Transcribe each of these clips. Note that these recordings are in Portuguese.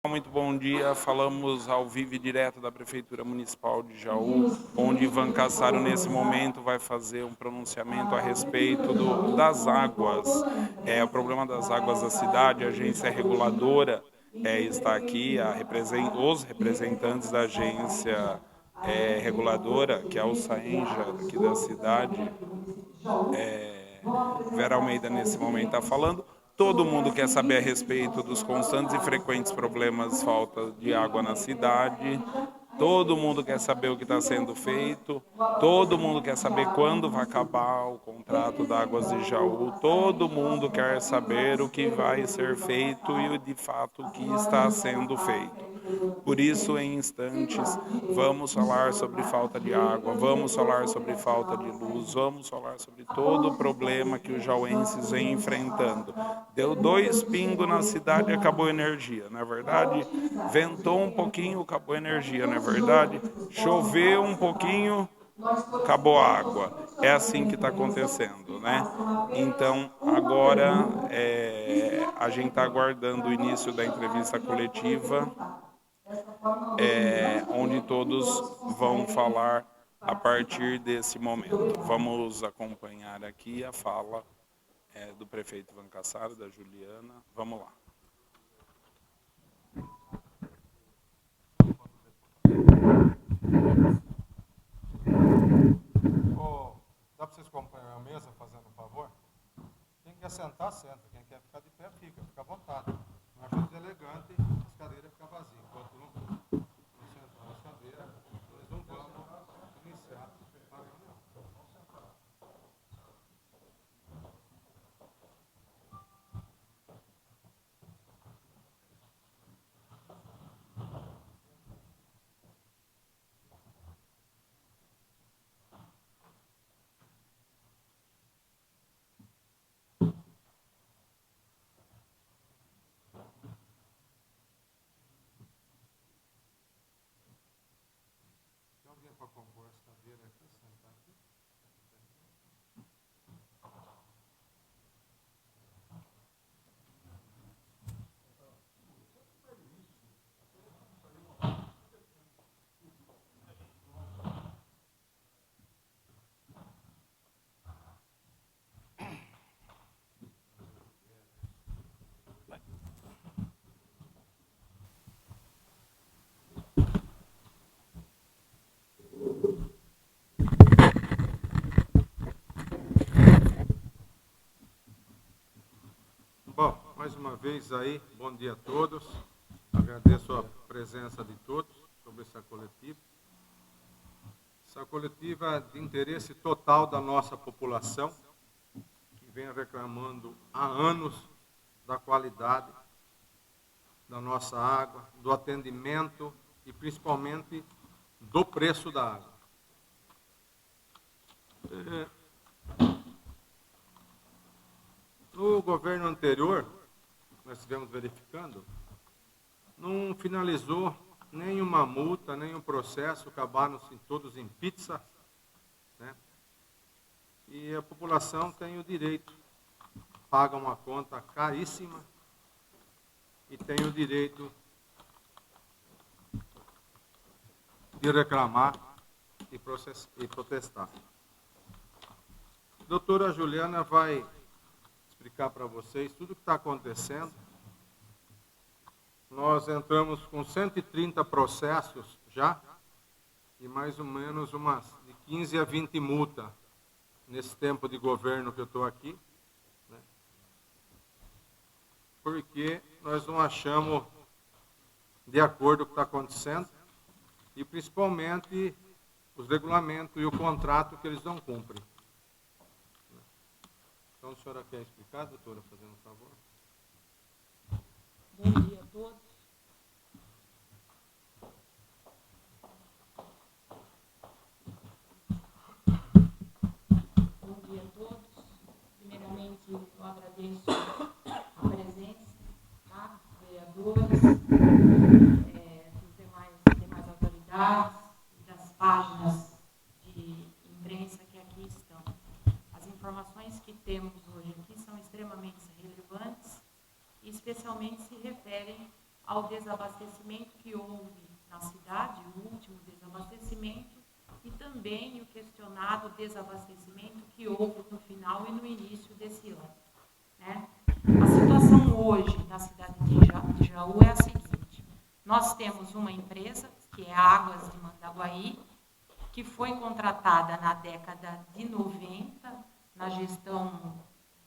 Muito bom dia, falamos ao vivo e direto da Prefeitura Municipal de Jaú, onde Ivan Cassaro nesse momento vai fazer um pronunciamento a respeito das águas. O problema das águas da cidade, a agência reguladora está aqui, os representantes da agência reguladora, que é o SAENJA aqui da cidade, Vera Almeida nesse momento está falando. Todo mundo quer saber a respeito dos constantes e frequentes problemas de falta de água na cidade. Todo mundo quer saber o que está sendo feito. Todo mundo quer saber quando vai acabar o contrato da Águas de Jaú. Todo mundo quer saber o que vai ser feito e, de fato, o que está sendo feito. Por isso, em instantes, vamos falar sobre falta de água, vamos falar sobre falta de luz, vamos falar sobre todo o problema que os jauenses vêm enfrentando. Deu 2 pingos na cidade e acabou a energia, não é verdade? Ventou um pouquinho, acabou a energia, não é verdade? Choveu um pouquinho, acabou a água. É assim que está acontecendo, né? Então, agora a gente está aguardando o início da entrevista coletiva, onde todos vão falar a partir desse momento. Vamos acompanhar aqui a fala do prefeito Ivan Cassaro, da Juliana. Vamos lá. Dá para vocês acompanhar a mesa, fazendo um favor? Quem quer sentar, senta. Quem quer ficar de pé, fica à vontade. Não acho deselegante as cadeiras ficar vazias. Enquanto não sentar nas cadeiras, nós não vamos iniciar a reunião. Tem alguém para compor as cadeiras aqui, sentar aqui? Bom, mais uma vez aí, bom dia a todos. Agradeço a presença de todos sobre essa coletiva. Essa coletiva é de interesse total da nossa população, que vem reclamando há anos da qualidade da nossa água, do atendimento e principalmente do preço da água. No governo anterior, nós estivemos verificando, não finalizou nenhuma multa, nenhum processo, acabaram-se todos em pizza, né? E a população tem o direito, paga uma conta caríssima e tem o direito de reclamar e protestar. A doutora Juliana vai explicar para vocês tudo o que está acontecendo. Nós entramos com 130 processos já, e mais ou menos umas de 15 a 20 multas nesse tempo de governo que eu estou aqui, né? Porque nós não achamos de acordo com o que está acontecendo, e principalmente os regulamentos e o contrato que eles não cumprem. Então, a senhora quer explicar, doutora, fazendo um favor? Bom dia a todos. Bom dia a todos. Primeiramente, eu agradeço a presença, tá? Dos vereadores, dos demais autoridades, das páginas de imprensa que aqui estão. As informações que temos hoje aqui são extremamente relevantes e especialmente se referem desabastecimento que houve na cidade, o último desabastecimento, e também o questionado desabastecimento que houve no final e no início desse ano, né? A situação hoje na cidade de Jaú é a seguinte: nós temos uma empresa, que é a Águas de Mandaguaí, que foi contratada na década de 90, na gestão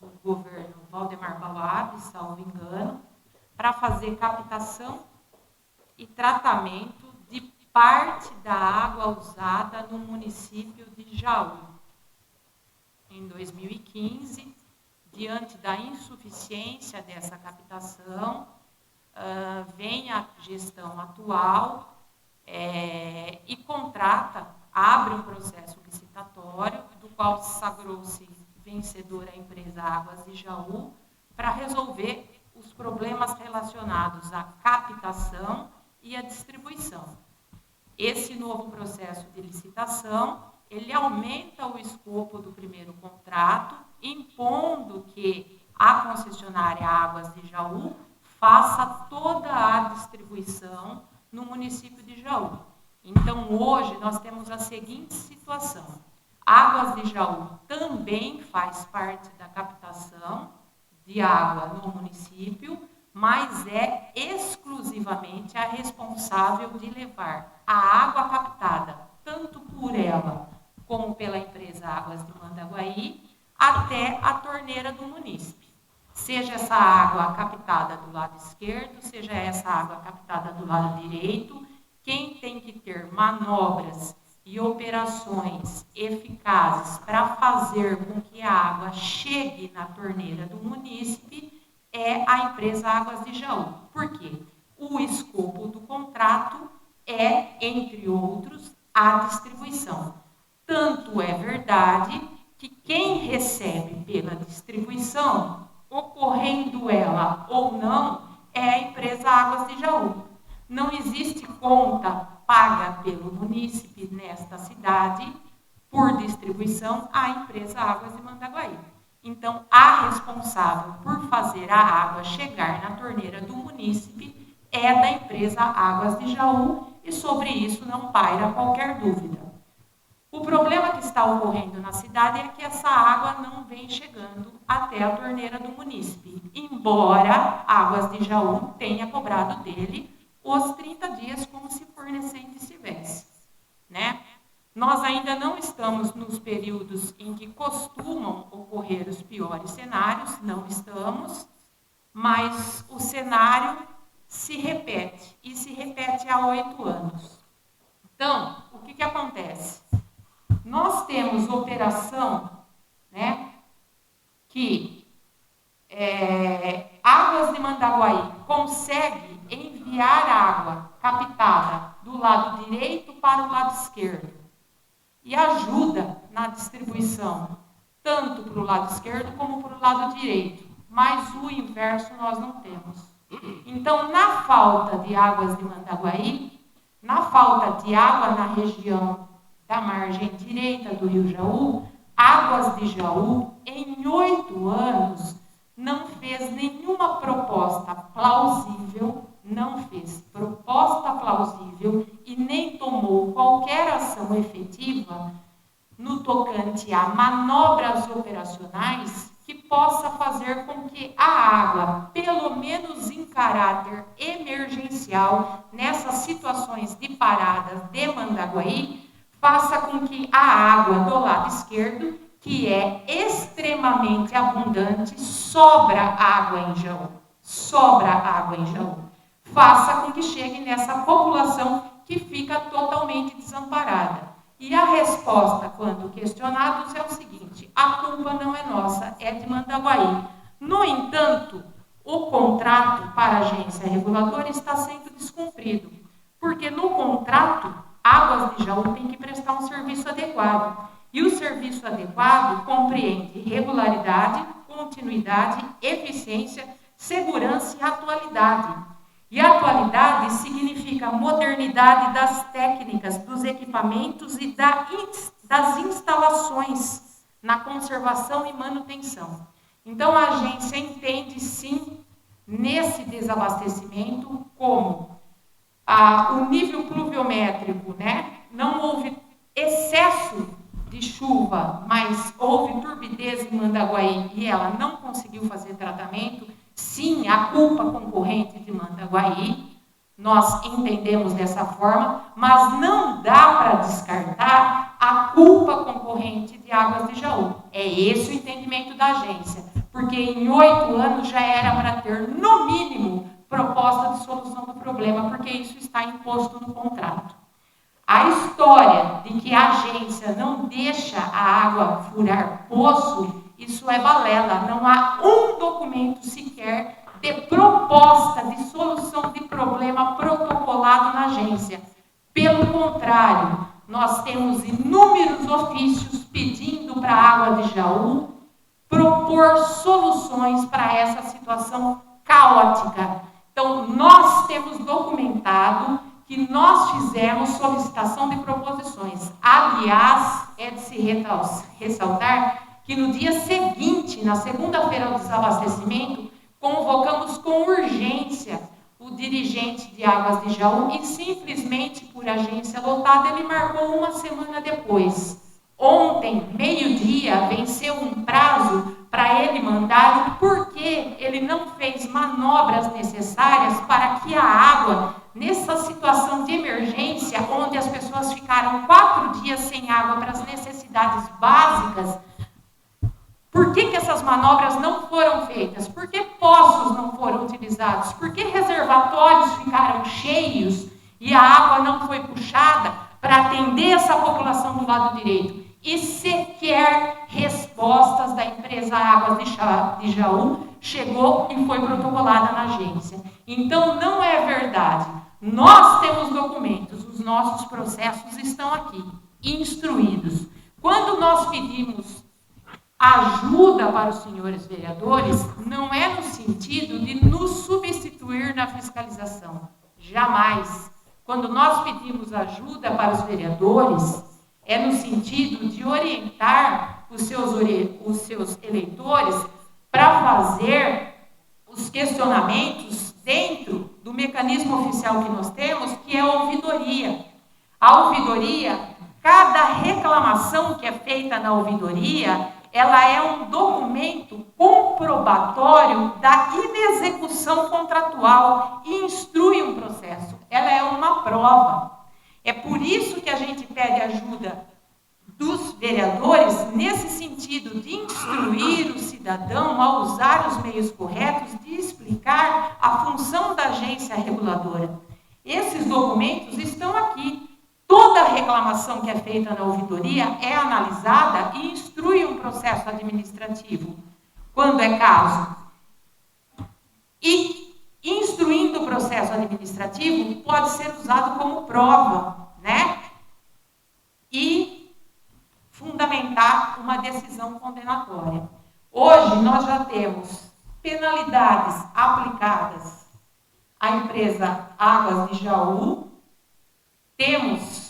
do governo Valdemar Bauab, salvo engano, para fazer captação e tratamento de parte da água usada no município de Jaú. Em 2015, diante da insuficiência dessa captação, vem a gestão atual e contrata, abre um processo licitatório, do qual sagrou-se vencedora a empresa Águas de Jaú, para resolver os problemas relacionados à captação e à distribuição. Esse novo processo de licitação, ele aumenta o escopo do primeiro contrato, impondo que a concessionária Águas de Jaú faça toda a distribuição no município de Jaú. Então, hoje, nós temos a seguinte situação: Águas de Jaú também faz parte da captação de água no município, mas é exclusivamente a responsável de levar a água captada, tanto por ela como pela empresa Águas de Mandaguaí, até a torneira do munícipe. Seja essa água captada do lado esquerdo, seja essa água captada do lado direito, quem tem que ter manobras e operações eficazes para fazer com que a água chegue na torneira do munícipe é a empresa Águas de Jaú. Por quê? O escopo do contrato é, entre outros, a distribuição. Tanto é verdade que quem recebe pela distribuição, ocorrendo ela ou não, é a empresa Águas de Jaú. Não existe conta paga pelo munícipe nesta cidade por distribuição à empresa Águas de Mandaguaí. Então, a responsável por fazer a água chegar na torneira do munícipe é da empresa Águas de Jaú, e sobre isso não paira qualquer dúvida. O problema que está ocorrendo na cidade é que essa água não vem chegando até a torneira do munícipe, embora Águas de Jaú tenha cobrado dele os 30 dias como se fornecente estivesse, né? Nós ainda não estamos nos períodos em que costumam ocorrer os piores cenários, não estamos, mas o cenário se repete, e se repete há 8 anos. Então, o que acontece? Nós temos operação, né, que Águas de Mandaguaí consegue enviar água captada do lado direito para o lado esquerdo e ajuda na distribuição, tanto para o lado esquerdo como para o lado direito, mas o inverso nós não temos. Então, na falta de Águas de Mandaguaí, na falta de água na região da margem direita do rio Jaú, Águas de Jaú, em 8 anos, não fez nenhuma proposta plausível, e nem tomou qualquer ação efetiva no tocante a manobras operacionais que possa fazer com que a água, pelo menos em caráter emergencial, nessas situações de paradas de Mandaguaí, faça com que a água do lado esquerdo, que é extremamente abundante, sobra água em Jaú, faça com que chegue nessa população que fica totalmente desamparada. E a resposta, quando questionados, é o seguinte: a culpa não é nossa, é de Mandaguaí. No entanto, o contrato para a agência reguladora está sendo descumprido, porque no contrato, Águas de Jaú tem que prestar um serviço adequado. E o serviço adequado compreende regularidade, continuidade, eficiência, segurança e atualidade. E atualidade significa modernidade das técnicas, dos equipamentos e das instalações na conservação e manutenção. Então, a agência entende, sim, nesse desabastecimento como o nível pluviométrico, né? Não houve excesso de chuva, mas houve turbidez em Mandaguaí e ela não conseguiu fazer tratamento, sim, a culpa concorrente de Mandaguaí, nós entendemos dessa forma, mas não dá para descartar a culpa concorrente de Águas de Jaú. É esse o entendimento da agência, porque em 8 anos já era para ter, no mínimo, proposta de solução do problema, porque isso está imposto no contrato. A história de que a agência não deixa a água furar poço, isso é balela. Não há um documento sequer de proposta de solução de problema protocolado na agência. Pelo contrário, nós temos inúmeros ofícios pedindo para a Água de Jaú propor soluções para essa situação caótica. Então, nós temos documentado que nós fizemos solicitação de proposições. Aliás, é de se ressaltar que no dia seguinte, na segunda-feira do desabastecimento, convocamos com urgência o dirigente de Águas de Jaú e simplesmente por agência lotada ele marcou uma semana depois. Ontem, meio-dia, venceu um prazo para ele mandar o porquê ele não fez manobras necessárias para que a água, nessa situação de emergência, onde as pessoas ficaram 4 dias sem água para as necessidades básicas, por que essas manobras não foram feitas? Por que poços não foram utilizados? Por que reservatórios ficaram cheios e a água não foi puxada para atender essa população do lado direito? E sequer respostas da empresa Águas de Jaú chegou e foi protocolada na agência. Então, não é verdade. Nós temos documentos, os nossos processos estão aqui, instruídos. Quando nós pedimos ajuda para os senhores vereadores, não é no sentido de nos substituir na fiscalização. Jamais. Quando nós pedimos ajuda para os vereadores, é no sentido de orientar os seus eleitores para fazer os questionamentos dentro do mecanismo oficial que nós temos, que é a ouvidoria. A ouvidoria, cada reclamação que é feita na ouvidoria, ela é um documento comprobatório da inexecução contratual e instrui um processo. Ela é uma prova. É por isso que a gente pede ajuda dos vereadores nesse sentido de instruir o cidadão a usar os meios corretos, de explicar a função da agência reguladora. Esses documentos estão aqui. Toda reclamação que é feita na ouvidoria é analisada e instrui um processo administrativo, quando é caso. E instruindo o processo administrativo pode ser usado como prova, né? E fundamentar uma decisão condenatória. Hoje nós já temos penalidades aplicadas à empresa Águas de Jaú, temos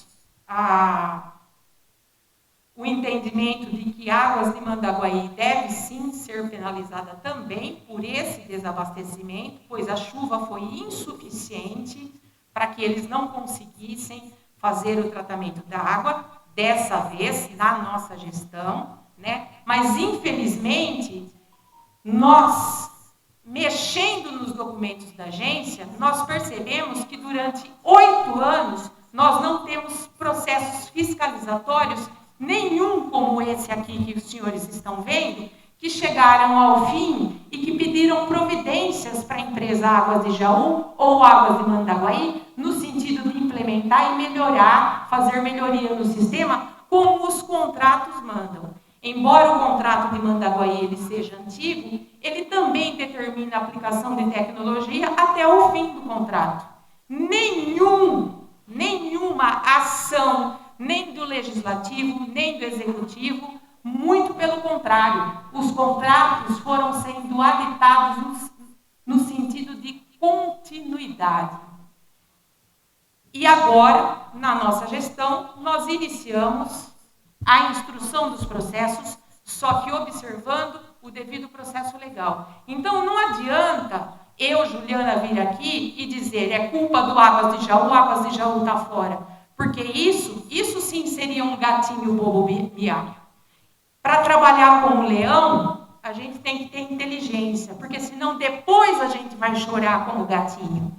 o entendimento de que Águas de Mandaguaí deve sim ser penalizada também por esse desabastecimento, pois a chuva foi insuficiente para que eles não conseguissem fazer o tratamento da água, dessa vez, na nossa gestão, né? Mas, infelizmente, nós, mexendo nos documentos da agência, nós percebemos que durante 8 anos nós não temos processos fiscalizatórios nenhum como esse aqui que os senhores estão vendo, que chegaram ao fim e que pediram providências para a empresa Águas de Jaú ou Águas de Mandaguaí, no sentido de implementar e melhorar, fazer melhoria no sistema, como os contratos mandam. Embora o contrato de Mandaguaí ele seja antigo, ele também determina a aplicação de tecnologia até o fim do contrato. Nenhuma ação, nem do Legislativo, nem do Executivo, muito pelo contrário, os contratos foram sendo habitados no sentido de continuidade. E agora, na nossa gestão, nós iniciamos a instrução dos processos, só que observando o devido processo legal. Então, não adianta eu, Juliana, vir aqui e dizer é culpa do Águas de Jaú está fora. Porque isso sim seria um gatinho bobo miar. Para trabalhar com o leão, a gente tem que ter inteligência, porque senão depois a gente vai chorar como gatinho.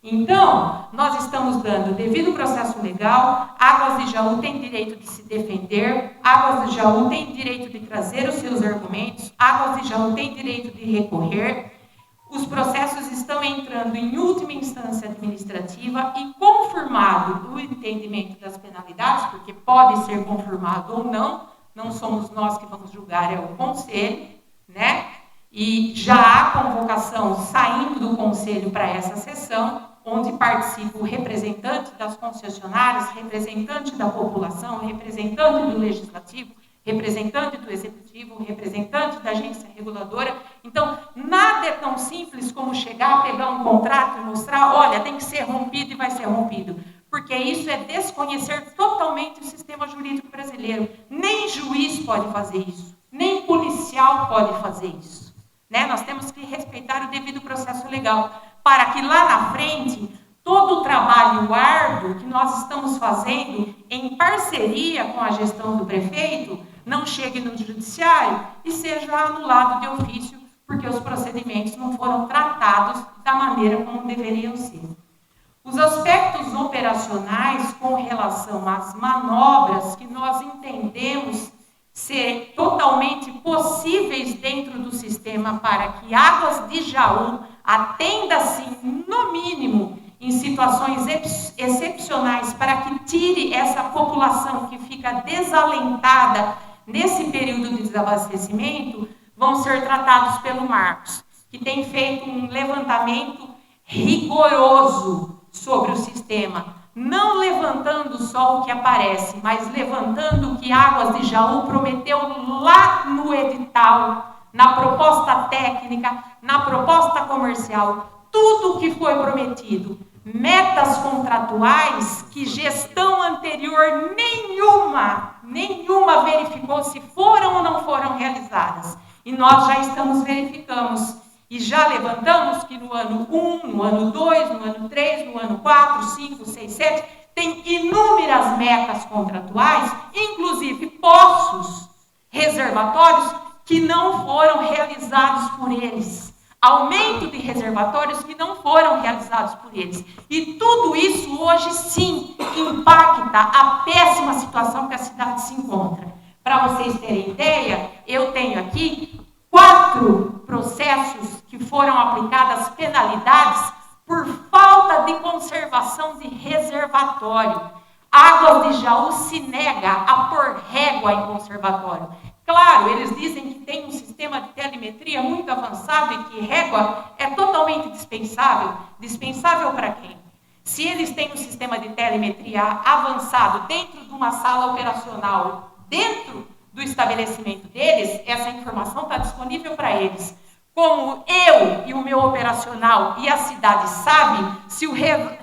Então, nós estamos dando devido processo legal, Águas de Jaú tem direito de se defender, Águas de Jaú tem direito de trazer os seus argumentos, Águas de Jaú tem direito de recorrer, os processos estão entrando em última instância administrativa e confirmado o entendimento das penalidades, porque pode ser confirmado ou não somos nós que vamos julgar, é o Conselho, né? E já há convocação saindo do Conselho para essa sessão, onde participa o representante das concessionárias, representante da população, representante do Legislativo, representante do Executivo, representante da agência reguladora. Então, nada é tão simples como chegar, pegar um contrato e mostrar, olha, tem que ser rompido e vai ser rompido. Porque isso é desconhecer totalmente o sistema jurídico brasileiro. Nem juiz pode fazer isso, nem policial pode fazer isso. Né? Nós temos que respeitar o devido processo legal, para que lá na frente, todo o trabalho árduo que nós estamos fazendo em parceria com a gestão do prefeito, não chegue no judiciário e seja anulado de ofício, porque os procedimentos não foram tratados da maneira como deveriam ser. Os aspectos operacionais com relação às manobras que nós entendemos ser totalmente possíveis dentro do sistema para que Águas de Jaú atenda-se, no mínimo, em situações excepcionais, para que tire essa população que fica desalentada nesse período de desabastecimento, vão ser tratados pelo Marcos, que tem feito um levantamento rigoroso sobre o sistema, não levantando só o que aparece, mas levantando o que Águas de Jaú prometeu lá no edital, na proposta técnica, na proposta comercial, tudo o que foi prometido, metas contratuais que gestão anterior nenhuma verificou se foram ou não foram realizadas. E nós já verificamos e já levantamos que no ano 1, no ano 2, no ano 3, no ano 4, 5, 6, 7, tem inúmeras metas contratuais, inclusive poços reservatórios que não foram realizados por eles. Aumento de reservatórios que não foram realizados por eles. E tudo isso hoje sim impacta a péssima situação que a cidade se encontra. Para vocês terem ideia, eu tenho aqui 4 processos que foram aplicadas penalidades por falta de conservação de reservatório. Águas de Jaú se nega a pôr régua em conservatório. Claro, eles dizem que tem um sistema de telemetria muito avançado e que régua é totalmente dispensável. Dispensável para quem? Se eles têm um sistema de telemetria avançado dentro de uma sala operacional, dentro do estabelecimento deles, essa informação está disponível para eles. Como eu e o meu operacional e a cidade sabe se o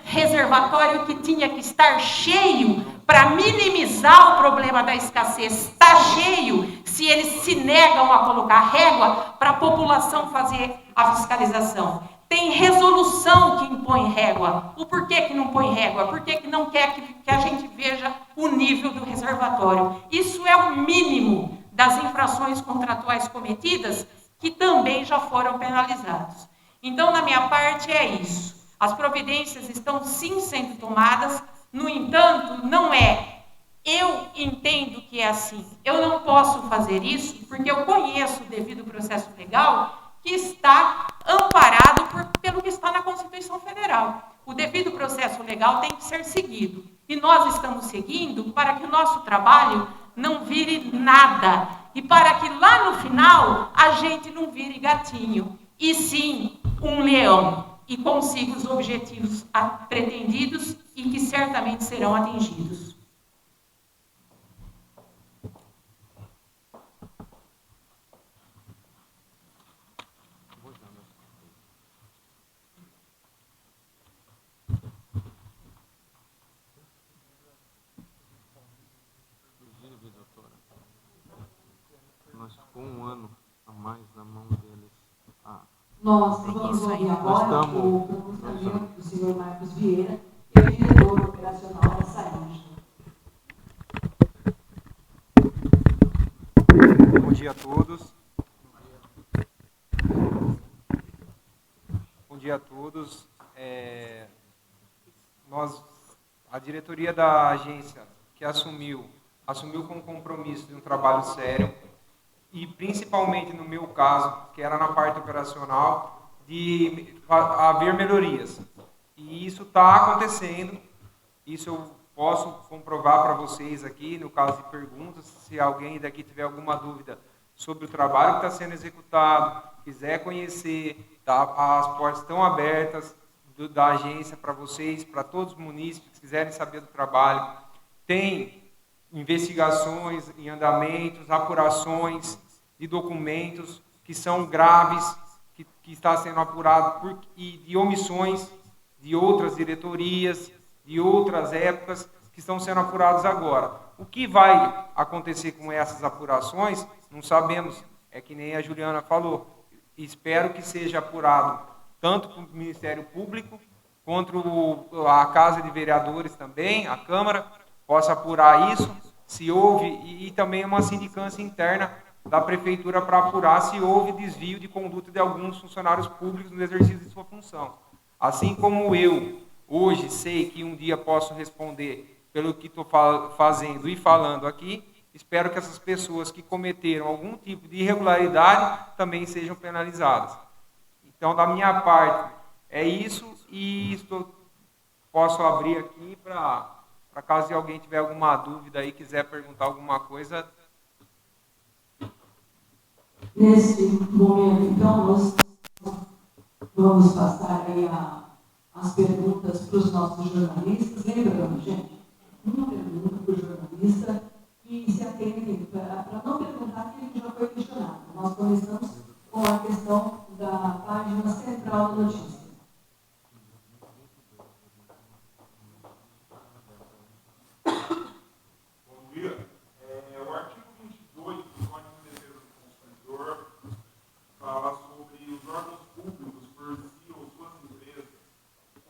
reservatório que tinha que estar cheio para minimizar o problema da escassez está cheio, se eles se negam a colocar régua para a população fazer a fiscalização. Tem resolução que impõe régua. O porquê que não põe régua? Por que não quer que a gente veja o nível do reservatório? Isso é o mínimo das infrações contratuais cometidas, que também já foram penalizados. Então, na minha parte, é isso. As providências estão sim sendo tomadas, no entanto, não é. Eu entendo que é assim. Eu não posso fazer isso porque eu conheço o devido processo legal que está amparado pelo que está na Constituição Federal. O devido processo legal tem que ser seguido. E nós estamos seguindo para que o nosso trabalho não vire nada. E para que lá no final a gente não vire gatinho, e sim um leão, e consiga os objetivos pretendidos e que certamente serão atingidos. Inclusive, doutora, nós ficou um ano a mais na mão deles. Nós vamos Isso aí. ouvir agora Nós estamos- o pronunciamento do senhor Marcos Vieira, que é diretor operacional da SAINJ. Bom dia a todos. Bom dia a todos. A diretoria da agência que assumiu com um compromisso de um trabalho sério e principalmente no meu caso, que era na parte operacional, de haver melhorias. E isso está acontecendo. Isso eu posso comprovar para vocês aqui, no caso de perguntas, se alguém daqui tiver alguma dúvida sobre o trabalho que está sendo executado, quiser conhecer, as portas estão abertas da agência para vocês, para todos os munícipes que quiserem saber do trabalho. Tem investigações em andamentos, apurações de documentos que são graves, que está sendo apurado e de omissões de outras diretorias, de outras épocas, que estão sendo apurados agora. O que vai acontecer com essas apurações, não sabemos, é que nem a Juliana falou. Espero que seja apurado tanto para o Ministério Público, quanto a Casa de Vereadores também, a Câmara, possa apurar isso, se houve, e também uma sindicância interna da Prefeitura para apurar se houve desvio de conduta de alguns funcionários públicos no exercício de sua função. Assim como eu, hoje, sei que um dia posso responder pelo que estou fazendo e falando aqui, espero que essas pessoas que cometeram algum tipo de irregularidade também sejam penalizadas. Então, da minha parte, é isso, e posso abrir aqui para caso alguém tiver alguma dúvida e quiser perguntar alguma coisa. Nesse momento, então, nós vamos passar aí as perguntas para os nossos jornalistas. Lembrando, gente, uma pergunta para o jornalista e se atentem para não perguntar aquilo que já foi questionado. Nós começamos com a questão da página central da notícia. Bom dia. O artigo 22 do Código de Defesa do Consumidor fala sobre os órgãos públicos, por si ou suas empresas,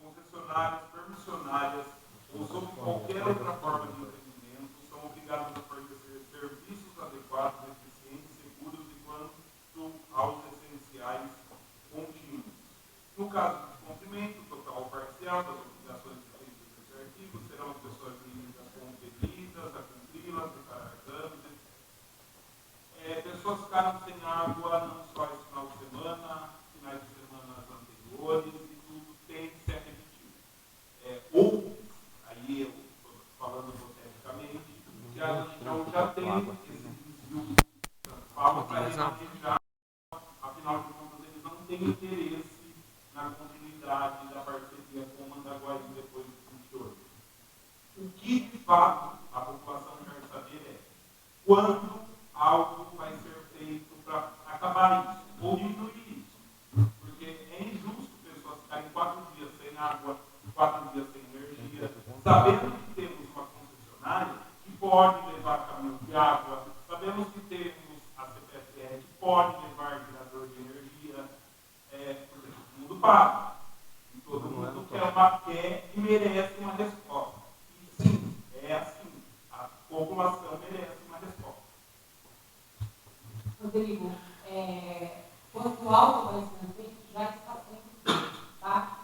concessionárias, permissionárias ou sob qualquer outra forma de empreendimento, são obrigados a fornecer serviços adequados, eficientes, seguros e quanto aos essenciais contínuos. No caso de cumprimento total ou parcial das obrigações previstas nesse artigo, serão as pessoas livres a compelidas, a cumpri-las, declarar danos, etc. Pessoas ficaram sem água não só esse final de semana, finais de semana anteriores, e tudo tem que ser repetido. Ou, aí eu estou falando hipoteticamente, que a região já tem esse desvio, fala para reativar, afinal de contas eles não têm interesse na continuidade da parceria com o Mandaguari depois de 28. O que, de fato, a população quer saber é quando algo vai ser feito para acabar isso, ou diminuir isso. Porque é injusto pessoas ficarem 4 dias sem água, 4 dias sem energia, sabendo que temos uma concessionária que pode levar caminhão de água, sabemos que temos a CPFL que pode levar gerador de energia, porque todo mundo paga. E todo mundo quer e merece uma resposta. E sim, é assim. A população merece uma resposta. Rodrigo, quanto algo vai ser feito, já está sendo feito, tá?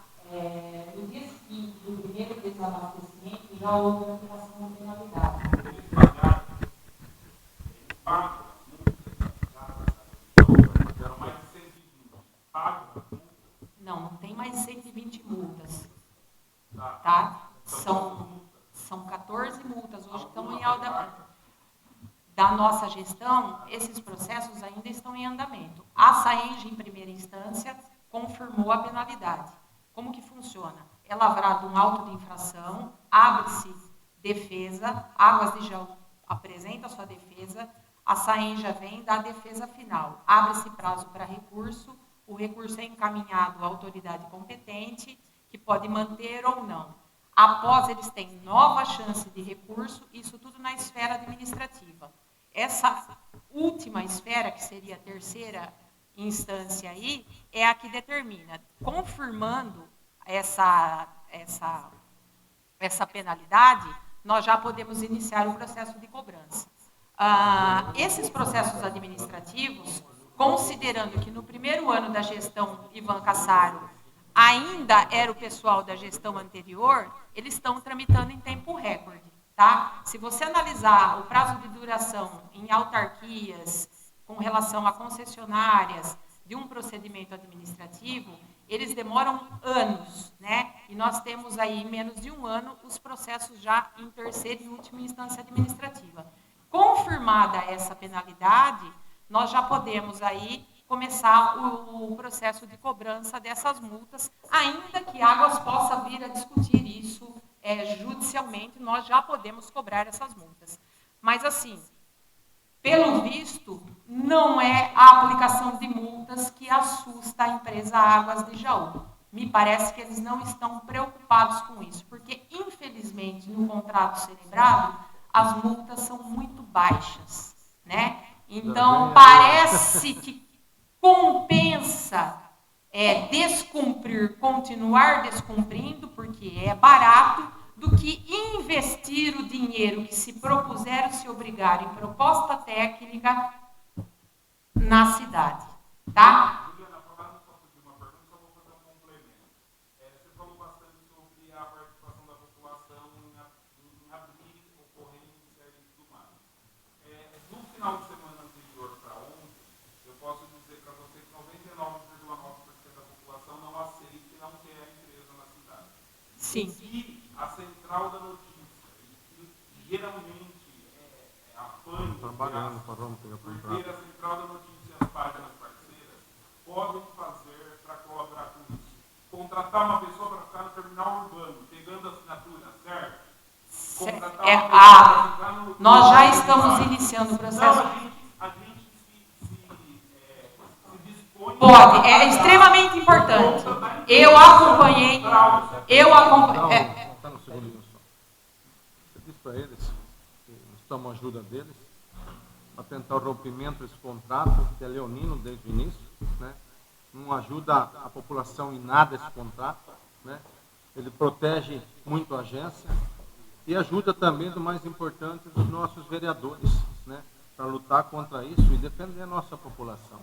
No dia seguinte do primeiro desabastecimento, já houve a aplicação de penalidade. Eles pagaram mais de 120. Pagam. Não tem mais 120 multas. Tá. Tá? São 14 multas hoje que estão em andamento. Da nossa gestão, esses processos ainda estão em andamento. A SAENJ, em primeira instância, confirmou a penalidade. Como que funciona? É lavrado um auto de infração, abre-se defesa, Águas de Jaú apresenta a sua defesa, a SAENJ vem da defesa final. Abre-se prazo para recurso, o recurso é encaminhado à autoridade competente, que pode manter ou não. Após eles têm nova chance de recurso, isso tudo na esfera administrativa. Essa última esfera, que seria a terceira instância aí é a que determina. Confirmando essa penalidade, nós já podemos iniciar o processo de cobrança. Esses processos administrativos, considerando que no primeiro ano da gestão Ivan Cassaro ainda era o pessoal da gestão anterior, eles estão tramitando em tempo recorde. Tá? Se você analisar o prazo de duração em autarquias, com relação a concessionárias, de um procedimento administrativo, eles demoram anos, né? E nós temos aí, em menos de um ano, os processos já em terceira e última instância administrativa. Confirmada essa penalidade, nós já podemos aí começar o processo de cobrança dessas multas, ainda que Águas possa vir a discutir isso judicialmente, nós já podemos cobrar essas multas. Mas, assim, pelo visto, não é a aplicação de multas que assusta a empresa Águas de Jaú. Me parece que eles não estão preocupados com isso, porque, infelizmente, no contrato celebrado, as multas são muito baixas, né? Então, parece que compensa descumprir, continuar descumprindo, porque é barato, do que investir o dinheiro que se propuseram se obrigar em proposta técnica na cidade. Tá? Juliana, falando só de uma pergunta, só vou fazer um complemento. Você falou bastante sobre a participação da população em abrir ocorrência e tudo mais. No final de semana anterior para ontem, eu posso dizer para você que 99,9% da população não aceita e não quer a empresa na cidade. Sim. E a central da notícia, que geralmente é a pânico, Trabalhando para romper o contrato. a central da notícia e as páginas parceiras podem fazer para colaborar com isso. Contratar uma pessoa para ficar no terminal urbano, pegando a assinatura, certo? Contratar uma pessoa para ficar no... Nós já estamos iniciando o processo. Não, a gente se dispõe... Pode, é extremamente importante. Eu acompanhei... Está no segundinho só. Você diz para eles que nós estamos à ajuda deles para tentar o rompimento desse contrato, que é leonino desde o início, né? Não ajuda a população em nada esse contrato, né? Ele protege muito a agência e ajuda também, do mais importante, os nossos vereadores, né? Para lutar contra isso e defender a nossa população.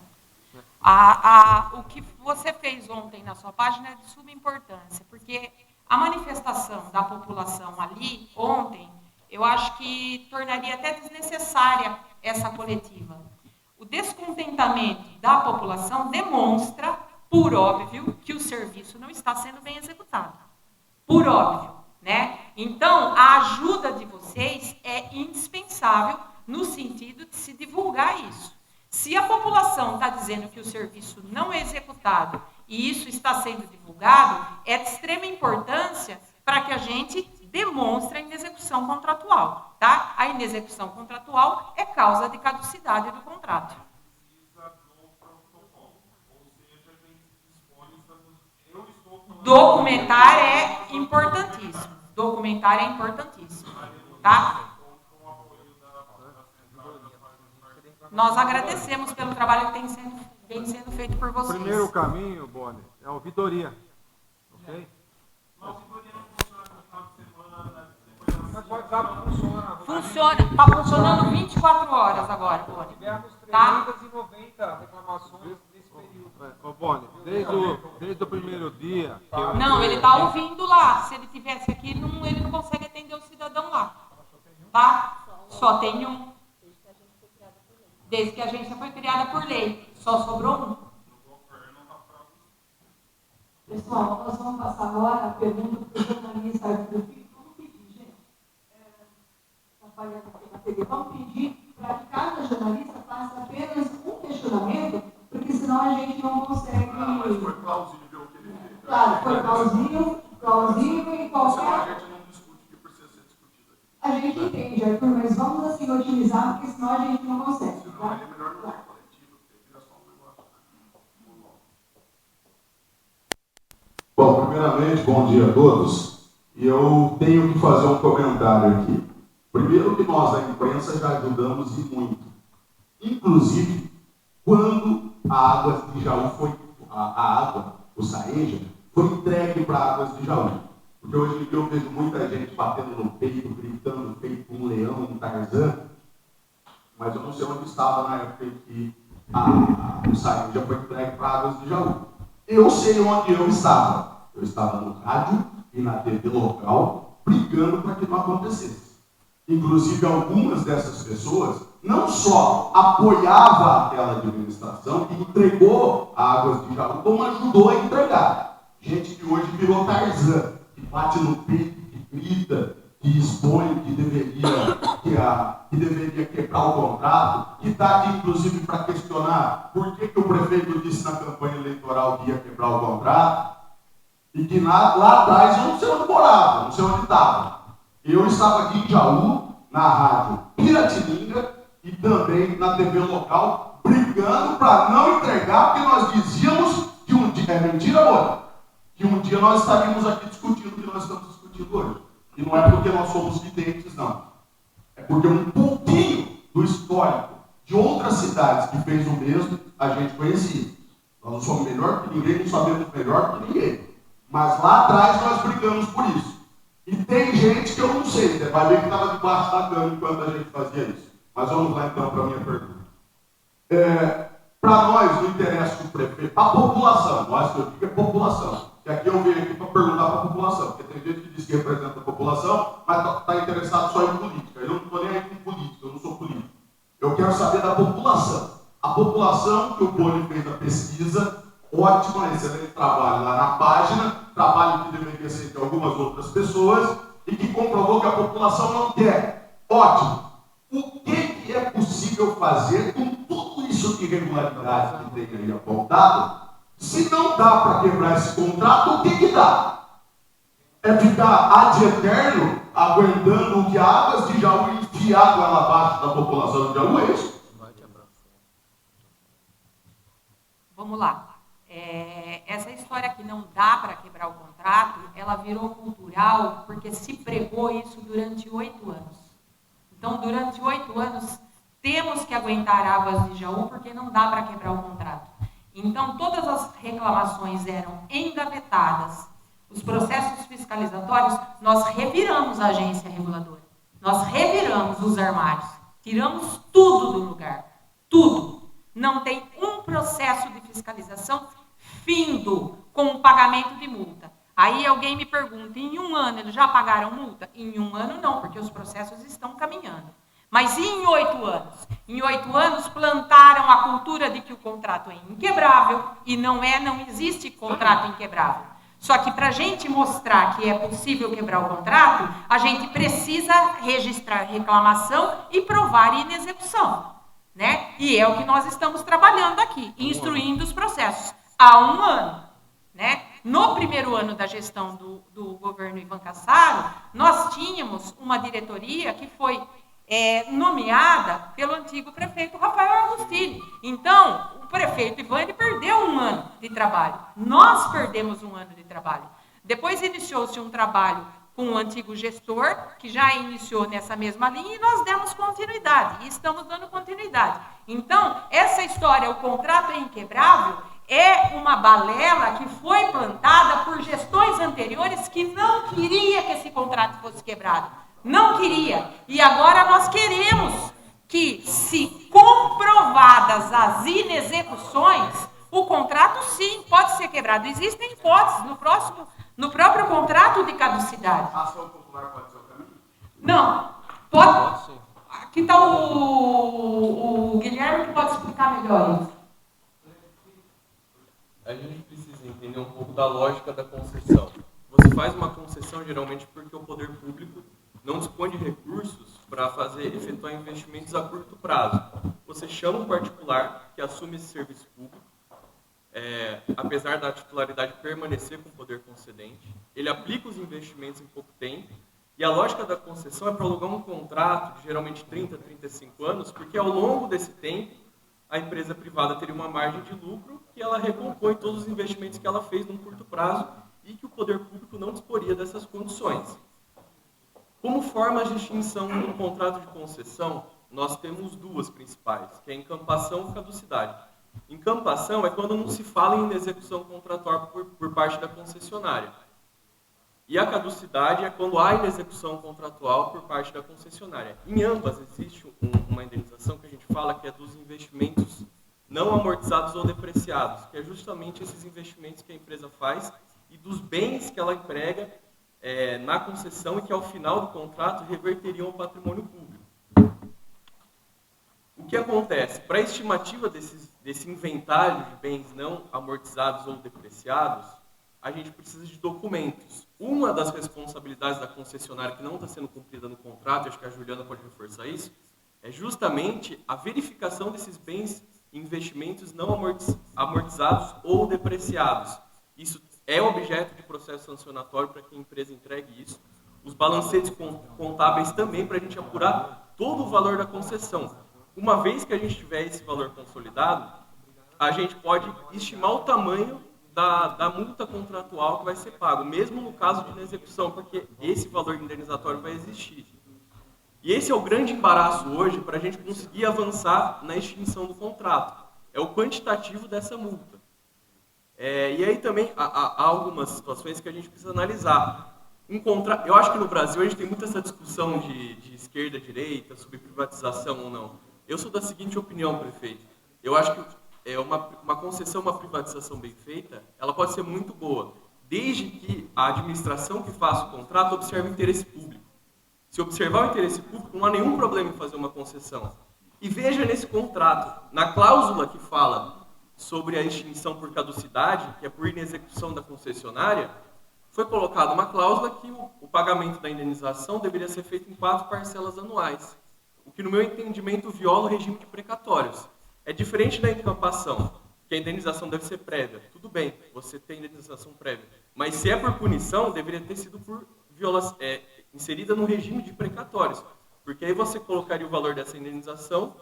O que você fez ontem na sua página é de suma importância, porque a manifestação da população ali, ontem, eu acho que tornaria até desnecessária essa coletiva. O descontentamento da população demonstra, por óbvio, que o serviço não está sendo bem executado. Por óbvio, né? Então, a ajuda de vocês é indispensável no sentido de se divulgar isso. Se a população está dizendo que o serviço não é executado e isso está sendo divulgado, é de extrema importância para que a gente demonstre a inexecução contratual. Tá? A inexecução contratual é causa de caducidade do contrato. Documentar é importantíssimo. Documentar é importantíssimo. Tá? Nós agradecemos pelo trabalho que vem sendo feito por vocês. O primeiro caminho, Boni, é a ouvidoria. Ok? Mas a ouvidoria não funciona no final de semana, depois Mas o WhatsApp funciona. Funciona. Está funcionando 24 horas agora, Boni. Tivemos Tá? 390 reclamações nesse período. Ô, Boni, desde o primeiro dia... que eu- Não, ele está ouvindo lá. Se ele tivesse aqui, ele não consegue atender o cidadão lá. Tá? Só tem um. Desde que a agência foi criada por lei. Só sobrou um. Pessoal, nós vamos passar agora a pergunta para o jornalista Arthur. Vamos pedir, gente. Vamos pedir para que cada jornalista faça apenas um questionamento, porque senão a gente não consegue... mas foi plausível o que ele fez. Claro, foi plausível e qualquer... A gente não discute o que precisa ser discutido aqui. A gente entende, Arthur, mas vamos assim otimizar, porque senão a gente não consegue. Senão é melhor não ter coletivo, porque vira só um negócio. Bom, primeiramente, bom dia a todos. E eu tenho que fazer um comentário aqui. Primeiro que nós, da imprensa, já ajudamos e muito. Inclusive, quando a Águas de Jaú foi, a água, o Saeja, foi entregue para Águas de Jaú. Porque hoje em dia eu vejo muita gente batendo no peito, gritando, feito um leão, um Tarzan, mas eu não sei onde estava na época em que o Saeja foi entregue para Águas de Jaú. Eu sei onde eu estava. Eu estava no rádio e na TV local, brigando para que não acontecesse. Inclusive, algumas dessas pessoas não só apoiava aquela administração que entregou a Águas de Jaú, como ajudou a entregar. Gente que hoje virou Tarzan, que bate no peito, que grita, que expõe que deveria quebrar o contrato, que está aqui, inclusive, para questionar por que o prefeito disse na campanha eleitoral que ia quebrar o contrato, e que lá atrás eu não sei onde morava, não sei onde estava. Eu estava aqui em Jaú, na rádio Piratininga, e também na TV local, brigando para não entregar, porque nós dizíamos que um dia, é mentira, amor? Que um dia nós estaríamos aqui discutindo o que nós estamos discutindo hoje. E não é porque nós somos videntes, não. É porque um pouquinho do histórico de outras cidades que fez o mesmo, a gente conhecia. Nós não somos melhor que ninguém, não sabemos melhor que ninguém. Mas lá atrás nós brigamos por isso. E tem gente que eu não sei, você vai ver que estava debaixo da cama enquanto a gente fazia isso. Mas vamos lá então para a minha pergunta. Para nós não interessa o prefeito, a população, nós que eu digo é população. E aqui eu venho aqui para perguntar para a população, porque tem gente que diz que representa a população, mas está interessado só em política. Eu não estou nem aí com política, eu não sou político. Eu quero saber da população. A população que o Boni fez a pesquisa, ótimo, excelente trabalho lá na página, trabalho que deveria ser de algumas outras pessoas, e que comprovou que a população não quer. Ótimo. O que é possível fazer com tudo isso de irregularidade que tem aí apontado? Se não dá para quebrar esse contrato, o que dá? É ficar ad eterno, aguentando o que a Águas de Jaú enfiar goela abaixo da população de Jaú, é isso? Vamos lá. Essa história que não dá para quebrar o contrato, ela virou cultural porque se pregou isso durante 8 anos. Então, durante 8 anos, temos que aguentar Águas de Jaú porque não dá para quebrar o contrato. Então, todas as reclamações eram engavetadas. Os processos fiscalizatórios, nós reviramos a agência reguladora. Nós reviramos os armários. Tiramos tudo do lugar. Tudo. Não tem um processo de fiscalização findo com o pagamento de multa. Aí alguém me pergunta, em 1 ano eles já pagaram multa? Em 1 ano não, porque os processos estão caminhando. Mas e em 8 anos? Em 8 anos plantaram a cultura de que o contrato é inquebrável e não existe contrato inquebrável. Só que para a gente mostrar que é possível quebrar o contrato, a gente precisa registrar reclamação e provar inexecução. Né? E é o que nós estamos trabalhando aqui, instruindo os processos há 1 ano. Né? No primeiro ano da gestão do governo Ivan Cassaro, nós tínhamos uma diretoria que foi nomeada pelo antigo prefeito Rafael Agostini. Então, o prefeito Ivan ele perdeu 1 ano de trabalho. Nós perdemos 1 ano de trabalho. Depois iniciou-se um trabalho com o antigo gestor, que já iniciou nessa mesma linha, e nós demos continuidade, e estamos dando continuidade. Então, essa história, o contrato é inquebrável, é uma balela que foi plantada por gestões anteriores que não queria que esse contrato fosse quebrado. Não queria. E agora nós queremos que, se comprovadas as inexecuções, o contrato sim pode ser quebrado. Existem hipóteses no próprio contrato de caducidade. A ação popular pode ser o caminho? Não. Pode sim. Aqui está o Guilherme que pode explicar melhor isso. A gente precisa entender um pouco da lógica da concessão. Você faz uma concessão geralmente porque o poder público não dispõe de recursos para efetuar investimentos a curto prazo. Você chama um particular que assume esse serviço público, apesar da titularidade permanecer com o poder concedente, ele aplica os investimentos em pouco tempo, e a lógica da concessão é prolongar um contrato de geralmente 30, 35 anos, porque ao longo desse tempo, a empresa privada teria uma margem de lucro que ela recompõe todos os investimentos que ela fez num curto prazo e que o poder público não disporia dessas condições. Como forma de extinção do contrato de concessão, nós temos 2 principais, que é a encampação e caducidade. Encampação é quando não se fala em inexecução contratual por parte da concessionária. E a caducidade é quando há inexecução contratual por parte da concessionária. Em ambas existe uma indenização que a gente fala que é dos investimentos não amortizados ou depreciados, que é justamente esses investimentos que a empresa faz e dos bens que ela emprega na concessão e que ao final do contrato reverteriam ao patrimônio público. O que acontece? Para a estimativa desse inventário de bens não amortizados ou depreciados, a gente precisa de documentos. Uma das responsabilidades da concessionária que não está sendo cumprida no contrato, acho que a Juliana pode reforçar isso, é justamente a verificação desses bens e investimentos não amortizados ou depreciados. Isso é objeto de processo sancionatório para que a empresa entregue isso. Os balancetes contábeis também, para a gente apurar todo o valor da concessão. Uma vez que a gente tiver esse valor consolidado, a gente pode estimar o tamanho da multa contratual que vai ser pago, mesmo no caso de inexecução, porque esse valor indenizatório vai existir. E esse é o grande embaraço hoje para a gente conseguir avançar na extinção do contrato. É o quantitativo dessa multa. E aí também há algumas situações que a gente precisa analisar. Eu acho que no Brasil a gente tem muito essa discussão de esquerda, direita, sobre privatização ou não. Eu sou da seguinte opinião, prefeito. Eu acho que uma concessão, uma privatização bem feita, ela pode ser muito boa, desde que a administração que faça o contrato observe o interesse público. Se observar o interesse público, não há nenhum problema em fazer uma concessão. E veja nesse contrato, na cláusula que fala sobre a extinção por caducidade, que é por inexecução da concessionária, foi colocada uma cláusula que o pagamento da indenização deveria ser feito em 4 parcelas anuais, o que, no meu entendimento, viola o regime de precatórios. É diferente da encampação, que a indenização deve ser prévia. Tudo bem, você tem indenização prévia. Mas se é por punição, deveria ter sido inserida no regime de precatórios. Porque aí você colocaria o valor dessa indenização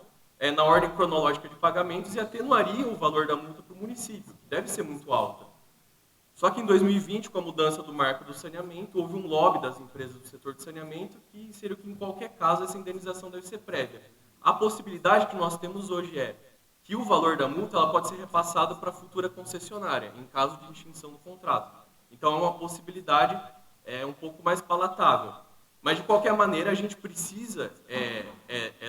na ordem cronológica de pagamentos e atenuaria o valor da multa para o município, que deve ser muito alta. Só que em 2020, com a mudança do marco do saneamento, houve um lobby das empresas do setor de saneamento que inseriu que, em qualquer caso, essa indenização deve ser prévia. A possibilidade que nós temos hoje é que o valor da multa ela pode ser repassado para a futura concessionária, em caso de extinção do contrato. Então, é uma possibilidade um pouco mais palatável. Mas, de qualquer maneira, a gente precisa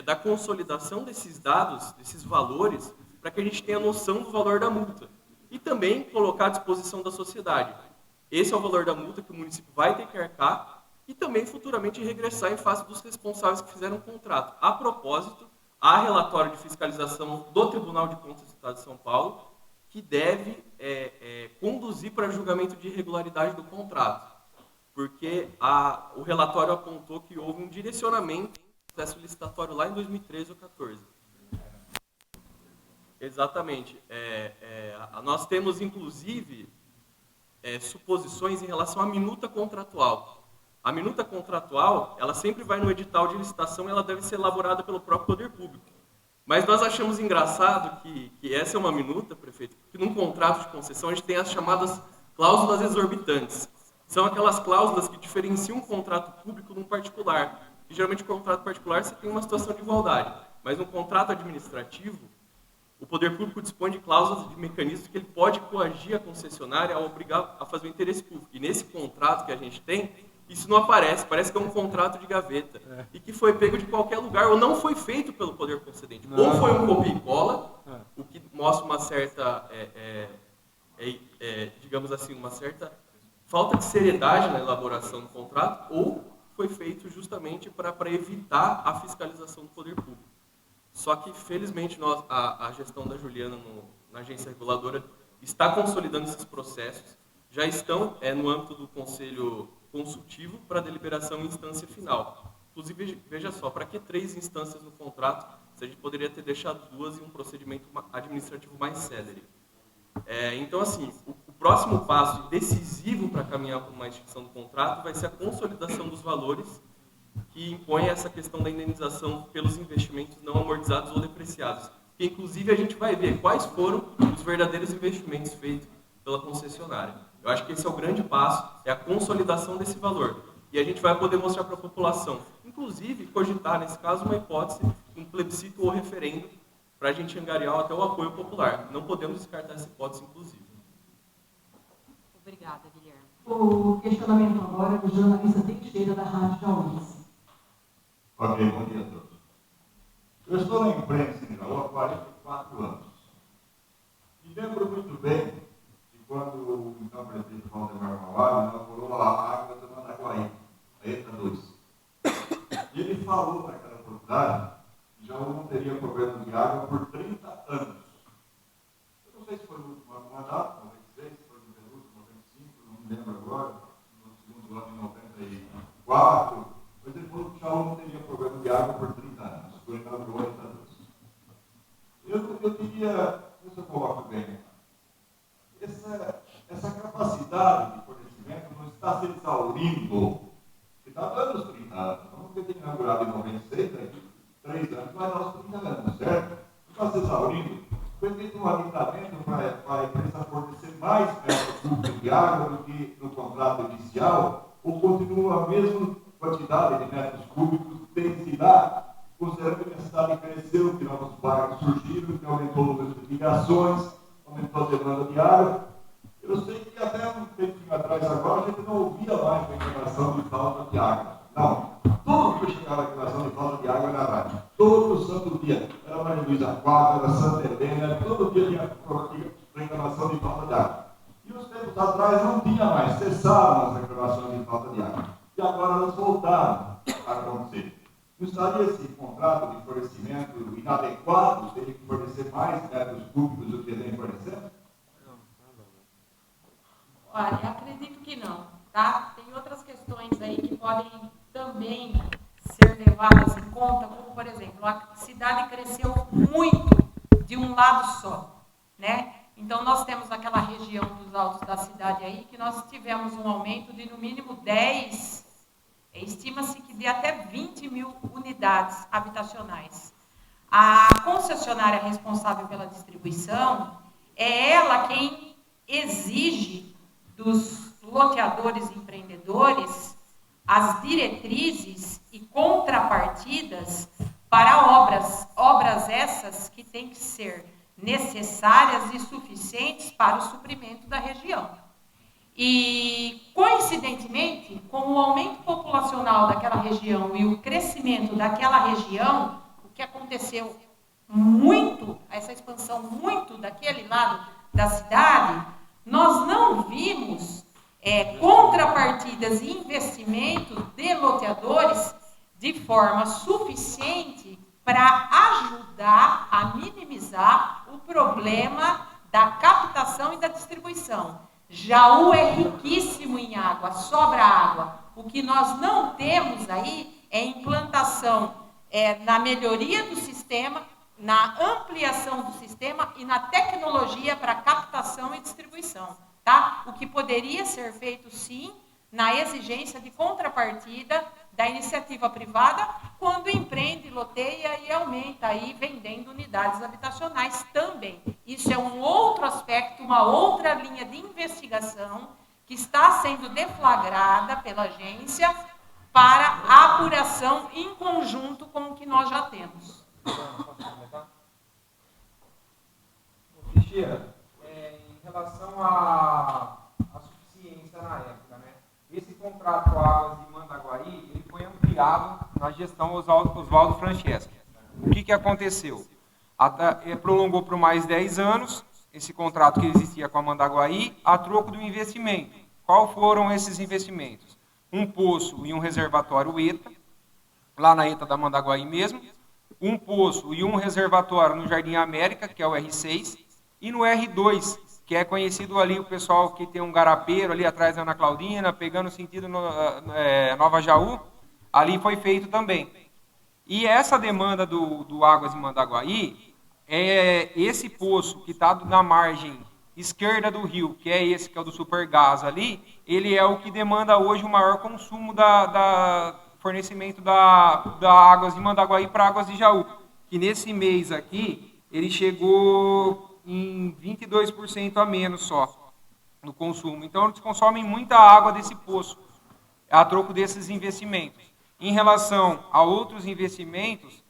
da consolidação desses dados, desses valores, para que a gente tenha noção do valor da multa. E também colocar à disposição da sociedade. Esse é o valor da multa que o município vai ter que arcar e também futuramente regressar em face dos responsáveis que fizeram o contrato. A propósito, há relatório de fiscalização do Tribunal de Contas do Estado de São Paulo que deve conduzir para julgamento de irregularidade do contrato, porque o relatório apontou que houve um direcionamento do processo licitatório lá em 2013 ou 2014. Exatamente. Nós temos, inclusive, suposições em relação à minuta contratual. A minuta contratual, ela sempre vai no edital de licitação e ela deve ser elaborada pelo próprio poder público. Mas nós achamos engraçado que essa é uma minuta, prefeito, que num contrato de concessão a gente tem as chamadas cláusulas exorbitantes. São aquelas cláusulas que diferenciam um contrato público de um particular. E, geralmente, no contrato particular você tem uma situação de igualdade. Mas no contrato administrativo, o poder público dispõe de cláusulas de mecanismos que ele pode coagir a concessionária a obrigar a fazer o interesse público. E nesse contrato que a gente tem, isso não aparece. Parece que é um contrato de gaveta. E que foi pego de qualquer lugar, ou não foi feito pelo poder concedente. Não. Ou foi um copia e cola, o que mostra uma certa, digamos assim, uma certa falta de seriedade na elaboração do contrato, ou foi feito justamente para evitar a fiscalização do poder público. Só que, felizmente, a gestão da Juliana na agência reguladora está consolidando esses processos, já estão no âmbito do Conselho Consultivo para deliberação em instância final. Inclusive, veja só, para que 3 instâncias no contrato, se a gente poderia ter deixado 2 e um procedimento administrativo mais célere. Então, assim, o próximo passo decisivo para caminhar para uma extinção do contrato vai ser a consolidação dos valores que impõe essa questão da indenização pelos investimentos não amortizados ou depreciados. Que, inclusive, a gente vai ver quais foram os verdadeiros investimentos feitos pela concessionária. Eu acho que esse é o grande passo, é a consolidação desse valor. E a gente vai poder mostrar para a população, inclusive, cogitar, nesse caso, uma hipótese, um plebiscito ou referendo, para a gente angariar até o apoio popular. Não podemos descartar essa hipótese, inclusive. Obrigada, Guilherme. O questionamento agora é do jornalista Teixeira, da Rádio Jaúense. Ok, bom dia a todos. Eu estou na imprensa em Jaú há 44 anos. E lembro muito bem de quando o então prefeito Valdemar Mauad inaugurou a água do Mandaguaí, a ETA 2. E ele falou naquela oportunidade que Jaú não teria problema de água por 30 anos. Eu não sei se foi no último ano mandato, 96, se foi no penúltimo, 95, não me lembro agora, no segundo ano, em 94, mas ele falou que Jaú não teria problema de água por 30 anos. Foi inaugurou a ETA 2. Eu queria, se eu coloco bem, essa capacidade de fornecimento não está se exaurindo. Está dando os 30 anos. Vamos ter inaugurado em 96, daqui 3 anos, vai dar os 30 anos, certo? Não está se exaurindo. Foi feito um alinhamento para a empresa fornecer mais metros cúbicos de água do que no contrato inicial, ou continua a mesma quantidade de metros cúbicos de densidade, considerando que a cidade cresceu, que novos bairros surgiram, que aumentou o número de ligações, aumentou a demanda de água. Eu sei que até um tempinho atrás agora a gente não ouvia mais a reclamação de falta de água. Não. Todo dia chegava a reclamação de falta de água na rádio. Todo santo dia. Era Maria Luísa Quadra, era Santa Helena, todo dia tinha reclamação de falta de água. E uns tempos atrás não tinha mais, cessaram as reclamações de falta de água. E agora elas voltaram a acontecer. Não estaria esse contrato de fornecimento inadequado, teria que fornecer mais metros cúbicos do que vem fornecendo? Olha, acredito que não, tá? Tem outras questões aí que podem também ser levadas em conta, como, por exemplo, a cidade cresceu muito de um lado só, né? Então, nós temos aquela região dos altos da cidade aí, que nós tivemos um aumento de, no mínimo, 10, estima-se que de até 20 mil unidades habitacionais. A concessionária responsável pela distribuição é ela quem exige dos loteadores e empreendedores as diretrizes e contrapartidas para obras essas que têm que ser necessárias e suficientes para o suprimento da região. E, coincidentemente, com o aumento populacional daquela região e o crescimento daquela região, o que aconteceu muito, essa expansão muito daquele lado da cidade, nós não vimos contrapartidas e investimentos de loteadores de forma suficiente para ajudar a minimizar o problema da captação e da distribuição. Jaú é riquíssimo em água, sobra água. O que nós não temos aí é implantação na melhoria do sistema, na ampliação do sistema e na tecnologia para captação e distribuição. Tá? O que poderia ser feito, sim, na exigência de contrapartida da iniciativa privada, quando empreende, loteia e aumenta aí vendendo unidades habitacionais também. Isso é um outro aspecto, uma outra linha de investigação que está sendo deflagrada pela agência para a apuração em conjunto com o que nós já temos. Teixeira, em relação à suficiência na época, né? Esse contrato Águas de Mandaguaí, ele foi ampliado na gestão Oswaldo Franceschi. O que aconteceu? Prolongou por mais 10 anos esse contrato que existia com a Mandaguaí, a troco do investimento. Qual foram esses investimentos? Um poço e um reservatório ETA, lá na ETA da Mandaguaí mesmo, um poço e um reservatório no Jardim América, que é o R6, e no R2, que é conhecido ali o pessoal que tem um garapeiro ali atrás da Ana Claudina, pegando sentido Nova Jaú, ali foi feito também. E essa demanda do Águas de Mandaguaí, esse poço que está na margem esquerda do rio, que é esse que é o do Supergás ali, ele é o que demanda hoje o maior consumo da fornecimento da Águas de Mandaguaí para Águas de Jaú, que nesse mês aqui, ele chegou em 22% a menos só no consumo. Então, eles consomem muita água desse poço, a troco desses investimentos. Em relação a outros investimentos,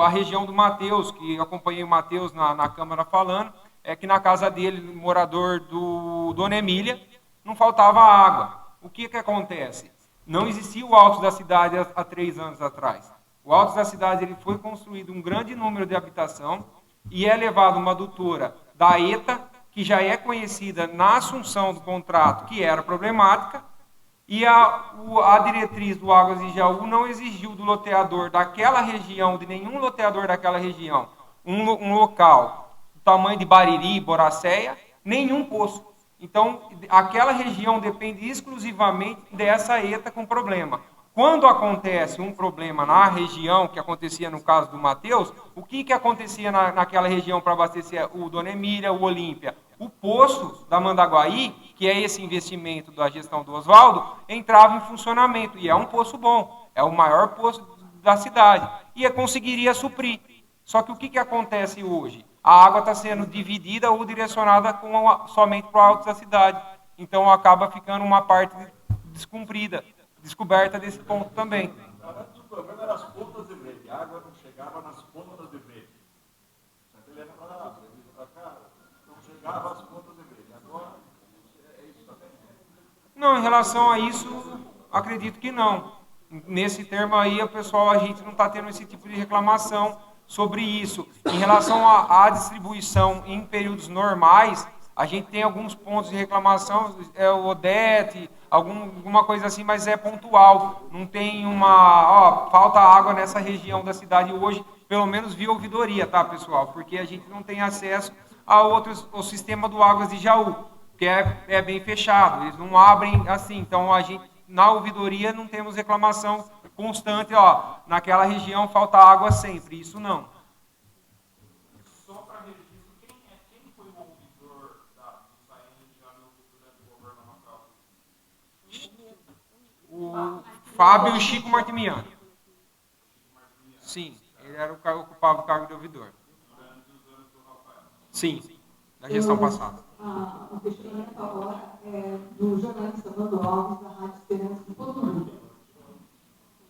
A região do Matheus, que eu acompanhei o Matheus na Câmara falando, é que na casa dele, morador do Dona Emília, não faltava água. O que acontece? Não existia o Alto da Cidade há 3 anos atrás. O Alto da Cidade ele foi construído um grande número de habitação e é levado uma adutora da ETA, que já é conhecida na assunção do contrato, que era problemática, e a diretriz do Águas de Jaú não exigiu do loteador daquela região, de nenhum loteador daquela região, um local do tamanho de Bariri, Boracéia, nenhum poço. Então, aquela região depende exclusivamente dessa ETA com problema. Quando acontece um problema na região, que acontecia no caso do Matheus, o que acontecia naquela região para abastecer o Dona Emília, o Olímpia? O poço da Mandaguaí, que é esse investimento da gestão do Oswaldo, entrava em funcionamento, e é um poço bom, é o maior poço da cidade, e conseguiria suprir. Só que o que acontece hoje? A água está sendo dividida ou direcionada somente para o alto da cidade, então acaba ficando uma parte descoberta desse ponto também. O problema era as pontas de rede, a água não chegava nas pontas de rede. Ele era para cá, não chegava às pontas de rede. Agora, é isso também? Não, em relação a isso, acredito que não. Nesse termo aí, a gente não está tendo esse tipo de reclamação sobre isso. Em relação à distribuição em períodos normais, a gente tem alguns pontos de reclamação, o Odete, alguma coisa assim, mas é pontual. Não tem falta água nessa região da cidade hoje, pelo menos via ouvidoria, tá, pessoal? Porque a gente não tem acesso ao sistema do Águas de Jaú, que é bem fechado, eles não abrem assim. Então, a gente, na ouvidoria, não temos reclamação constante, naquela região falta água sempre, isso não. Só para registro, quem foi o ouvidor do Saene durante o governo Macau? O Fábio e o Chico Martimiano. Sim, ele ocupava o cargo de ouvidor. Durante os anos do Rafael? Sim, na gestão passada. O questionamento agora é do jornalista Vando Alves, da Rádio Esperança de Todo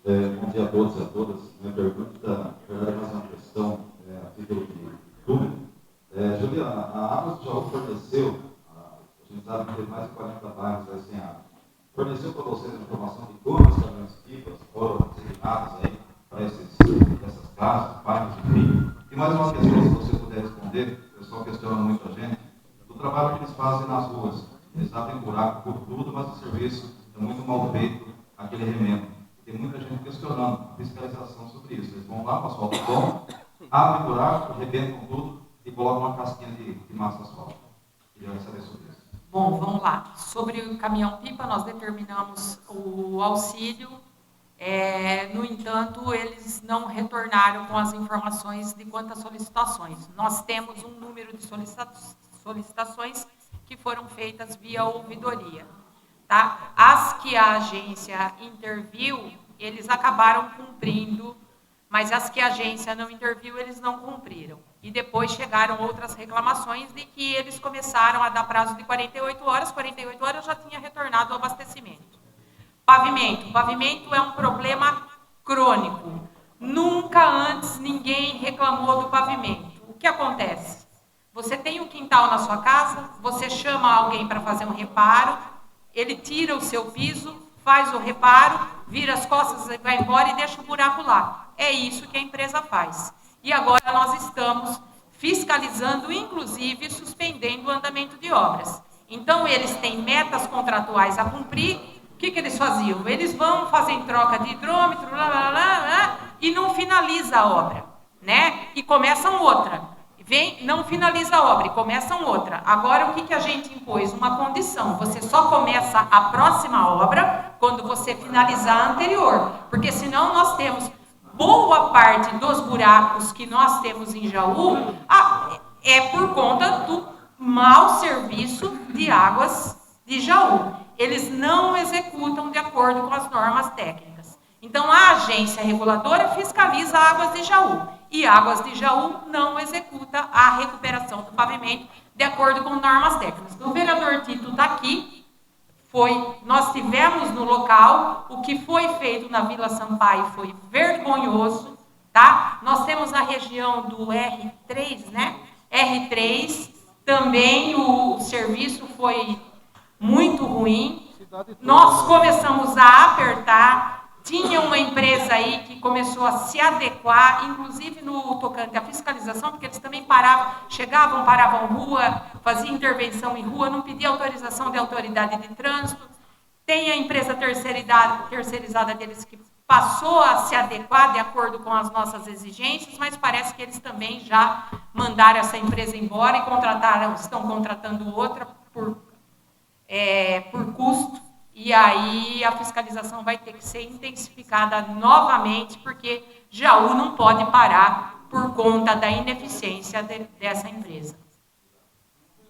Bom dia a todos e a todas. Minha pergunta, na verdade, é mais uma questão a título de público. Juliana, a Águas de Jaú forneceu, a gente sabe que tem mais de 40 bairros aí sem água, forneceu para vocês a informação de quantas caminhões-pipas foram designadas aí para essas casas, bairros, enfim. E mais uma questão, se você puder responder, o pessoal questiona muito a gente, do trabalho que eles fazem nas ruas. Eles abrem buraco por tudo, mas o serviço é muito mal feito, aquele remendo. Tem muita gente questionando a fiscalização sobre isso. Eles vão lá com asfalto bom, abrem buraco, arrebentam tudo e colocam uma casquinha de massa asfalto. Queria saber sobre isso. Bom, vamos lá. Sobre o caminhão-pipa, nós determinamos o auxílio. No entanto, eles não retornaram com as informações de quantas solicitações. Nós temos um número de solicitações que foram feitas via ouvidoria. Tá? As que a agência interviu, eles acabaram cumprindo, mas as que a agência não interviu, eles não cumpriram. E depois chegaram outras reclamações de que eles começaram a dar prazo de 48 horas já tinha retornado o abastecimento. Pavimento. Pavimento é um problema crônico. Nunca antes ninguém reclamou do pavimento. O que acontece? Você tem um quintal na sua casa, você chama alguém para fazer um reparo, ele tira o seu piso, faz o reparo, vira as costas, vai embora e deixa o buraco lá. É isso que a empresa faz. E agora nós estamos fiscalizando, inclusive suspendendo o andamento de obras. Então, eles têm metas contratuais a cumprir. O que eles faziam? Eles vão fazer troca de hidrômetro, e não finaliza a obra, né? E começam outra. Não finaliza a obra e começam outra. Agora, o que a gente impôs? Uma condição. Você só começa a próxima obra quando você finalizar a anterior. Porque senão nós temos boa parte dos buracos que nós temos em Jaú é por conta do mau serviço de águas de Jaú. Eles não executam de acordo com as normas técnicas. Então, a agência reguladora fiscaliza Águas de Jaú. E Águas de Jaú não executa a recuperação do pavimento de acordo com normas técnicas. O vereador Tito está aqui, nós tivemos no local, o que foi feito na Vila Sampaio foi vergonhoso, tá? Nós temos na região do R3, né? R3, também o serviço foi muito ruim. Nós começamos a apertar, tinha uma empresa aí que começou a se adequar, inclusive no tocante à fiscalização, porque eles também chegavam, paravam rua, faziam intervenção em rua, não pediam autorização de autoridade de trânsito. Tem a empresa terceirizada deles que passou a se adequar de acordo com as nossas exigências, mas parece que eles também já mandaram essa empresa embora e estão contratando outra por custo, e aí a fiscalização vai ter que ser intensificada novamente, porque Jaú não pode parar por conta da ineficiência dessa empresa.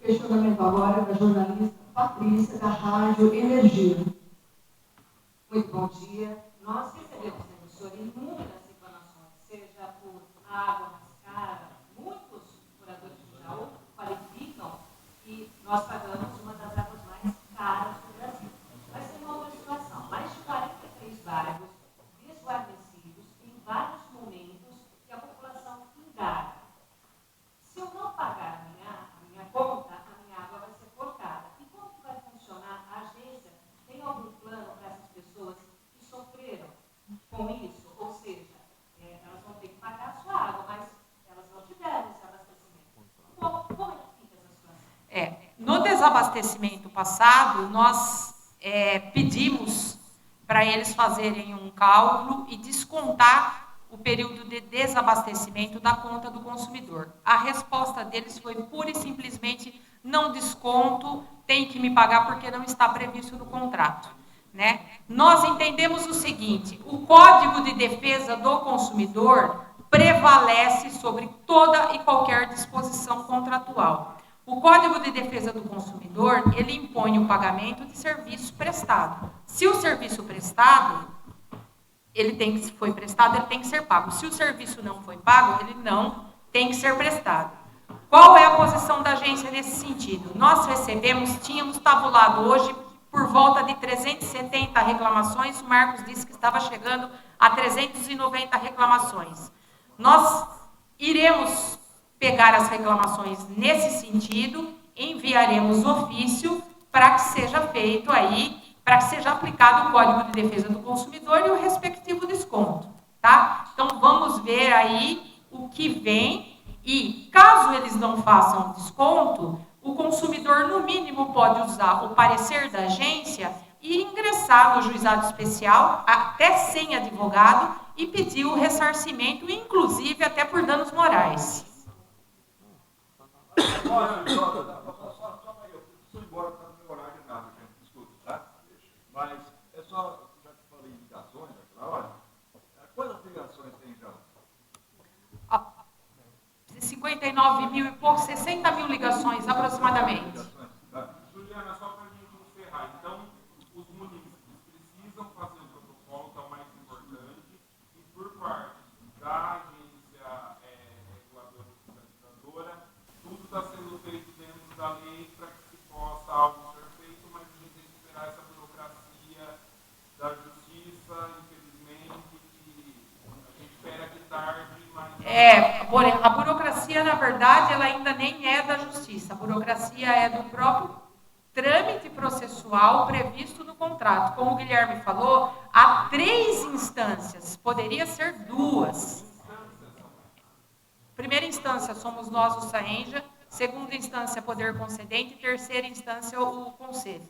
Questionamento agora da jornalista Patrícia, da Rádio Energia. Muito bom dia. Nós recebemos na emissora inúmeras reclamações, seja por água mais cara. Muitos moradores de Jaú qualificam que nós pagamos uma das águas mais caras do Brasil. Mas tem uma outra situação. Mais de 43 bairros desguarnecidos em vários momentos que a população indaga. Se eu não pagar a minha conta, a minha água vai ser cortada. E como que vai funcionar? A agência tem algum plano para essas pessoas que sofreram com isso? Ou seja, elas vão ter que pagar a sua água, mas elas não tiveram esse abastecimento. Como é que fica essa situação? No desabastecimento passado, nós pedimos para eles fazerem um cálculo e descontar o período de desabastecimento da conta do consumidor. A resposta deles foi pura e simplesmente: não desconto, tem que me pagar porque não está previsto no contrato, né? Nós entendemos o seguinte: o Código de Defesa do Consumidor prevalece sobre toda e qualquer disposição contratual. O Código de Defesa do Consumidor, ele impõe o pagamento de serviço prestado. Se o serviço prestado, foi prestado, ele tem que ser pago. Se o serviço não foi pago, ele não tem que ser prestado. Qual é a posição da agência nesse sentido? Nós tínhamos tabulado hoje por volta de 370 reclamações, o Marcos disse que estava chegando a 390 reclamações. Nós iremos pegar as reclamações nesse sentido, enviaremos ofício para que seja feito aí, para que seja aplicado o Código de Defesa do Consumidor e o respectivo desconto, tá? Então, vamos ver aí o que vem e, caso eles não façam desconto, o consumidor, no mínimo, pode usar o parecer da agência e ingressar no juizado especial, até sem advogado, e pedir o ressarcimento, inclusive até por danos morais. Mas é só, já que falei em ligações naquela hora, quantas ligações tem em Jaú? 59 mil e pouco, 60 mil ligações aproximadamente. Juliana, só para a gente encerrar, então, os munícipes precisam fazer o protocolo, que é o mais importante, e por parte da agência reguladora e fiscalizadora, tudo está sendo feito dentro da lei para que se possa algo ser feito, mas a gente tem que esperar essa burocracia da justiça, infelizmente, que a gente espera que tarde, mas... A burocracia, na verdade, ela ainda nem é da justiça. A burocracia é do próprio trâmite processual previsto no contrato. Como o Guilherme falou, há 3 instâncias, poderia ser 2. Primeira instância somos nós, o SAENJA. Segunda instância, poder concedente. Terceira instância, o conselho.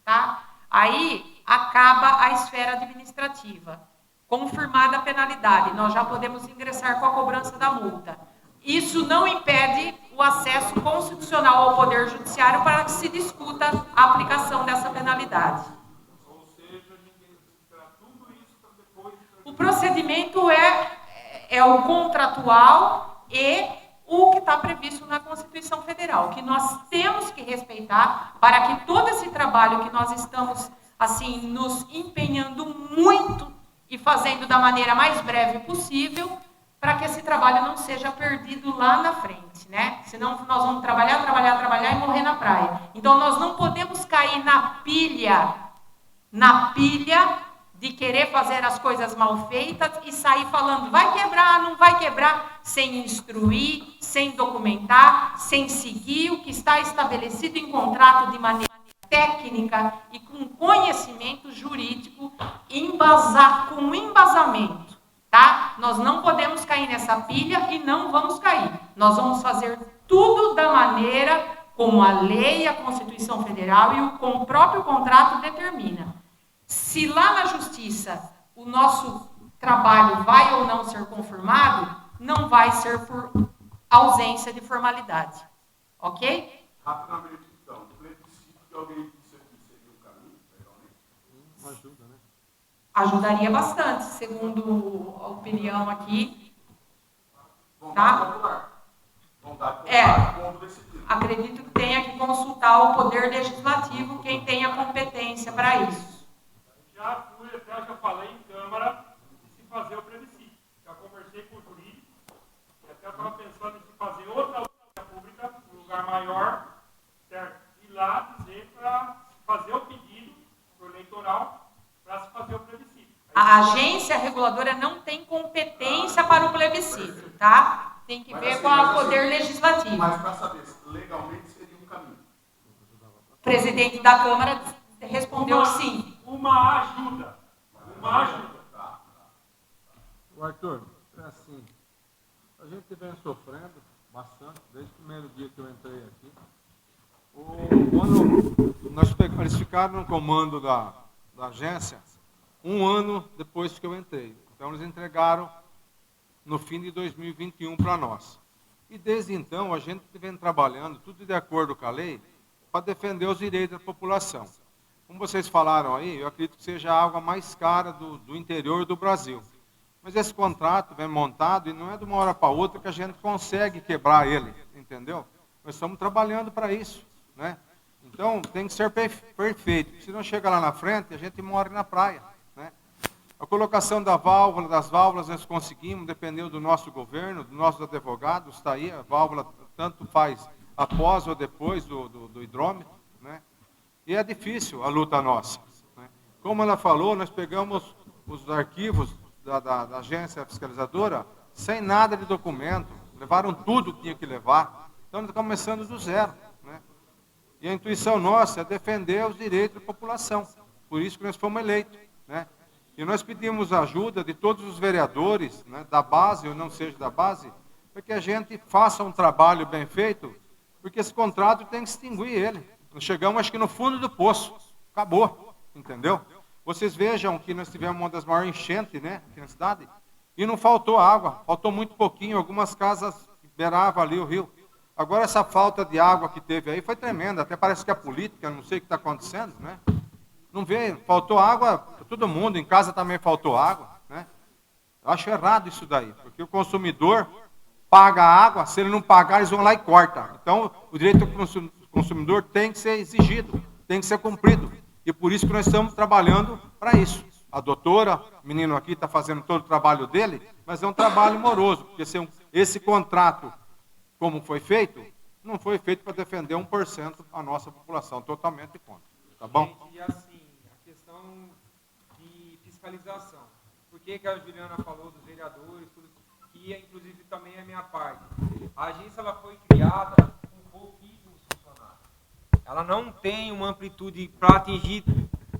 Tá? Aí acaba a esfera administrativa. Confirmada a penalidade, nós já podemos ingressar com a cobrança da multa. Isso não impede o acesso constitucional ao Poder Judiciário para que se discuta a aplicação dessa penalidade. Ou seja, a gente tem que esperar tudo isso para depois... O procedimento é o contratual e o que está previsto na Constituição Federal, que nós temos que respeitar para que todo esse trabalho que nós estamos assim nos empenhando muito e fazendo da maneira mais breve possível, para que esse trabalho não seja perdido lá na frente, né? Senão nós vamos trabalhar e morrer na praia. Então nós não podemos cair na pilha de querer fazer as coisas mal feitas e sair falando, vai quebrar, não vai quebrar, sem instruir, sem documentar, sem seguir o que está estabelecido em contrato de maneira técnica e com conhecimento jurídico, com embasamento, tá? Nós não podemos cair nessa pilha e não vamos cair. Nós vamos fazer tudo da maneira como a lei, a Constituição Federal e o próprio contrato determina. Se lá na Justiça o nosso trabalho vai ou não ser confirmado, não vai ser por ausência de formalidade. Ok? Rapidamente, então, o plebiscito que alguém disse aqui seria o caminho, legalmente? Ajuda, né? Ajudaria bastante, segundo a opinião aqui. Vontade Tá? popular. Vontade popular. Ponto decidido. Acredito que tenha que consultar o Poder Legislativo, quem tem a competência para isso. Já fui, até já falei em Câmara, de se fazer o plebiscito. Já conversei com o jurídico, e até estava pensando em se fazer outra audiência pública, um lugar maior, certo? E lá dizer para fazer o pedido para o eleitoral, para se fazer o plebiscito. A agência reguladora não tem competência para o plebiscito, tá? Tem que ver com o Poder Legislativo. Mas para saber, legalmente seria um caminho. O presidente da Câmara respondeu sim. Uma ajuda. Uma ajuda. O Arthur, é assim, a gente vem sofrendo bastante, desde o primeiro dia que eu entrei aqui. Quando eles ficaram no comando da agência, um ano depois que eu entrei. Então, eles entregaram no fim de 2021 para nós. E desde então, a gente vem trabalhando, tudo de acordo com a lei, para defender os direitos da população. Como vocês falaram aí, eu acredito que seja a água mais cara do interior do Brasil. Mas esse contrato vem montado e não é de uma hora para outra que a gente consegue quebrar ele, entendeu? Nós estamos trabalhando para isso, né? Então, tem que ser perfeito. Se não chega lá na frente, a gente morre na praia, né? A colocação das válvulas, nós conseguimos, dependendo do nosso governo, dos nossos advogados, está aí, a válvula tanto faz após ou depois do hidrômetro, né? E é difícil a luta nossa, né? Como ela falou, nós pegamos os arquivos da agência fiscalizadora sem nada de documento, levaram tudo que tinha que levar. Então, nós estamos começando do zero, né? E a intuição nossa é defender os direitos da população. Por isso que nós fomos eleitos, né? E nós pedimos ajuda de todos os vereadores, né, da base ou não seja da base, para que a gente faça um trabalho bem feito, porque esse contrato tem que extinguir ele. Nós chegamos, acho que no fundo do poço. Acabou, entendeu? Vocês vejam que nós tivemos uma das maiores enchentes, né, aqui na cidade, e não faltou água, faltou muito pouquinho, algumas casas beiravam ali o rio. Agora, essa falta de água que teve aí foi tremenda, até parece que é política, não sei o que está acontecendo, né? Não veio, faltou água para todo mundo, em casa também faltou água, né? Eu acho errado isso daí, porque o consumidor paga a água, se ele não pagar, eles vão lá e cortam. Então, o direito do consumidor tem que ser exigido, tem que ser cumprido. E por isso que nós estamos trabalhando para isso. A doutora, o menino aqui está fazendo todo o trabalho dele, mas é um trabalho moroso, porque esse contrato, como foi feito, não foi feito para defender 1% da nossa população, totalmente contra. Tá bom? Gente, e assim, a questão de fiscalização. Por que a Juliana falou dos vereadores, tudo, que inclusive também é a minha parte. A agência ela foi criada com pouquíssimos funcionários. Ela não tem uma amplitude para atingir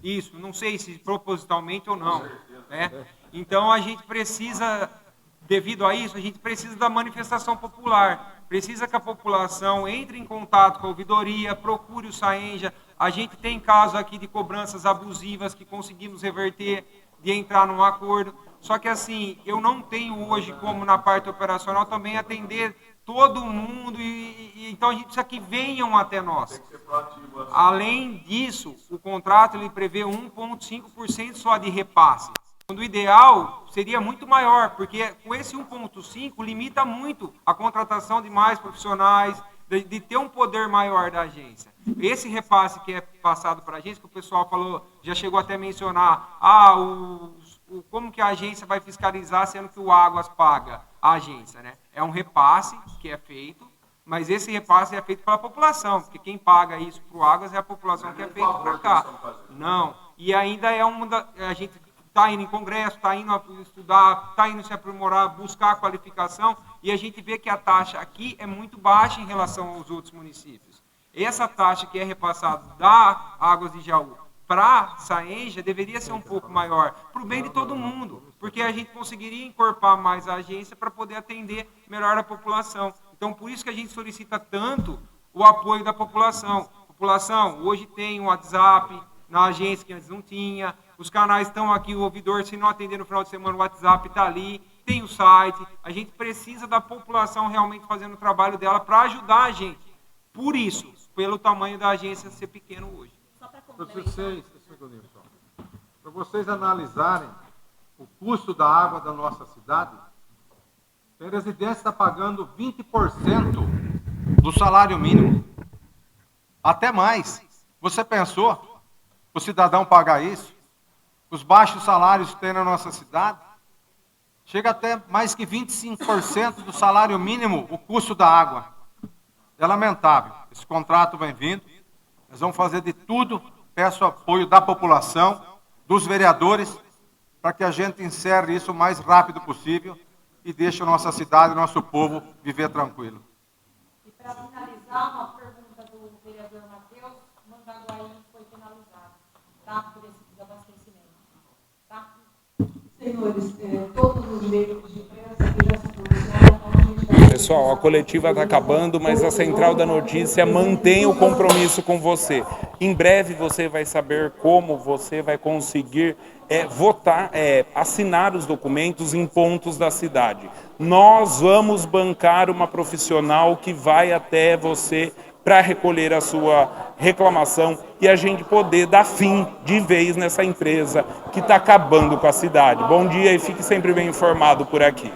isso, não sei se propositalmente ou não, né? Então a gente precisa, devido a isso, a gente precisa da manifestação popular, precisa que a população entre em contato com a ouvidoria, procure o SAENJA. A gente tem casos aqui de cobranças abusivas que conseguimos reverter, de entrar num acordo. Só que assim, eu não tenho hoje como na parte operacional também atender todo mundo, então a gente precisa que venham até nós. Além disso, o contrato ele prevê 1,5% só de repasse. Quando o ideal seria muito maior, porque com esse 1,5% limita muito a contratação de mais profissionais, de ter um poder maior da agência. Esse repasse que é passado para a agência, que o pessoal falou, já chegou até a mencionar, como que a agência vai fiscalizar, sendo que o Águas paga a agência, né? É um repasse que é feito, mas esse repasse é feito pela população, porque quem paga isso para o Águas é a população que é feito para cá. Não. E ainda a gente está indo em congresso, está indo estudar, está indo se aprimorar, buscar a qualificação, e a gente vê que a taxa aqui é muito baixa em relação aos outros municípios. Essa taxa que é repassada da Águas de Jaú para a Saenja deveria ser um pouco maior, para o bem de todo mundo, porque a gente conseguiria encorpar mais a agência para poder atender melhor a população. Então, por isso que a gente solicita tanto o apoio da população. População, hoje tem um WhatsApp na agência que antes não tinha, os canais estão aqui, o ouvidor, se não atender no final de semana, o WhatsApp está ali, tem o site, a gente precisa da população realmente fazendo o trabalho dela para ajudar a gente. Por isso, pelo tamanho da agência ser pequeno hoje. Para vocês analisarem o custo da água da nossa cidade, a residência está pagando 20% do salário mínimo. Até mais. Você pensou o cidadão pagar isso? Os baixos salários que tem na nossa cidade? Chega até mais que 25% do salário mínimo o custo da água. É lamentável. Esse contrato vem vindo. Nós vamos fazer de tudo. Peço apoio da população, dos vereadores, para que a gente encerre isso o mais rápido possível e deixe a nossa cidade e nosso povo viver tranquilo. E para finalizar, uma pergunta do vereador Matheus, Mandaguaí foi penalizado, tá? Por esse desabastecimento. Tá? Senhores, todos os meios de imprensa que já se pronunciaram, Pessoal, a coletiva está acabando, mas a Central da Notícia mantém o compromisso com você. Em breve você vai saber como você vai conseguir votar, assinar os documentos em pontos da cidade. Nós vamos bancar uma profissional que vai até você para recolher a sua reclamação e a gente poder dar fim de vez nessa empresa que está acabando com a cidade. Bom dia e fique sempre bem informado por aqui.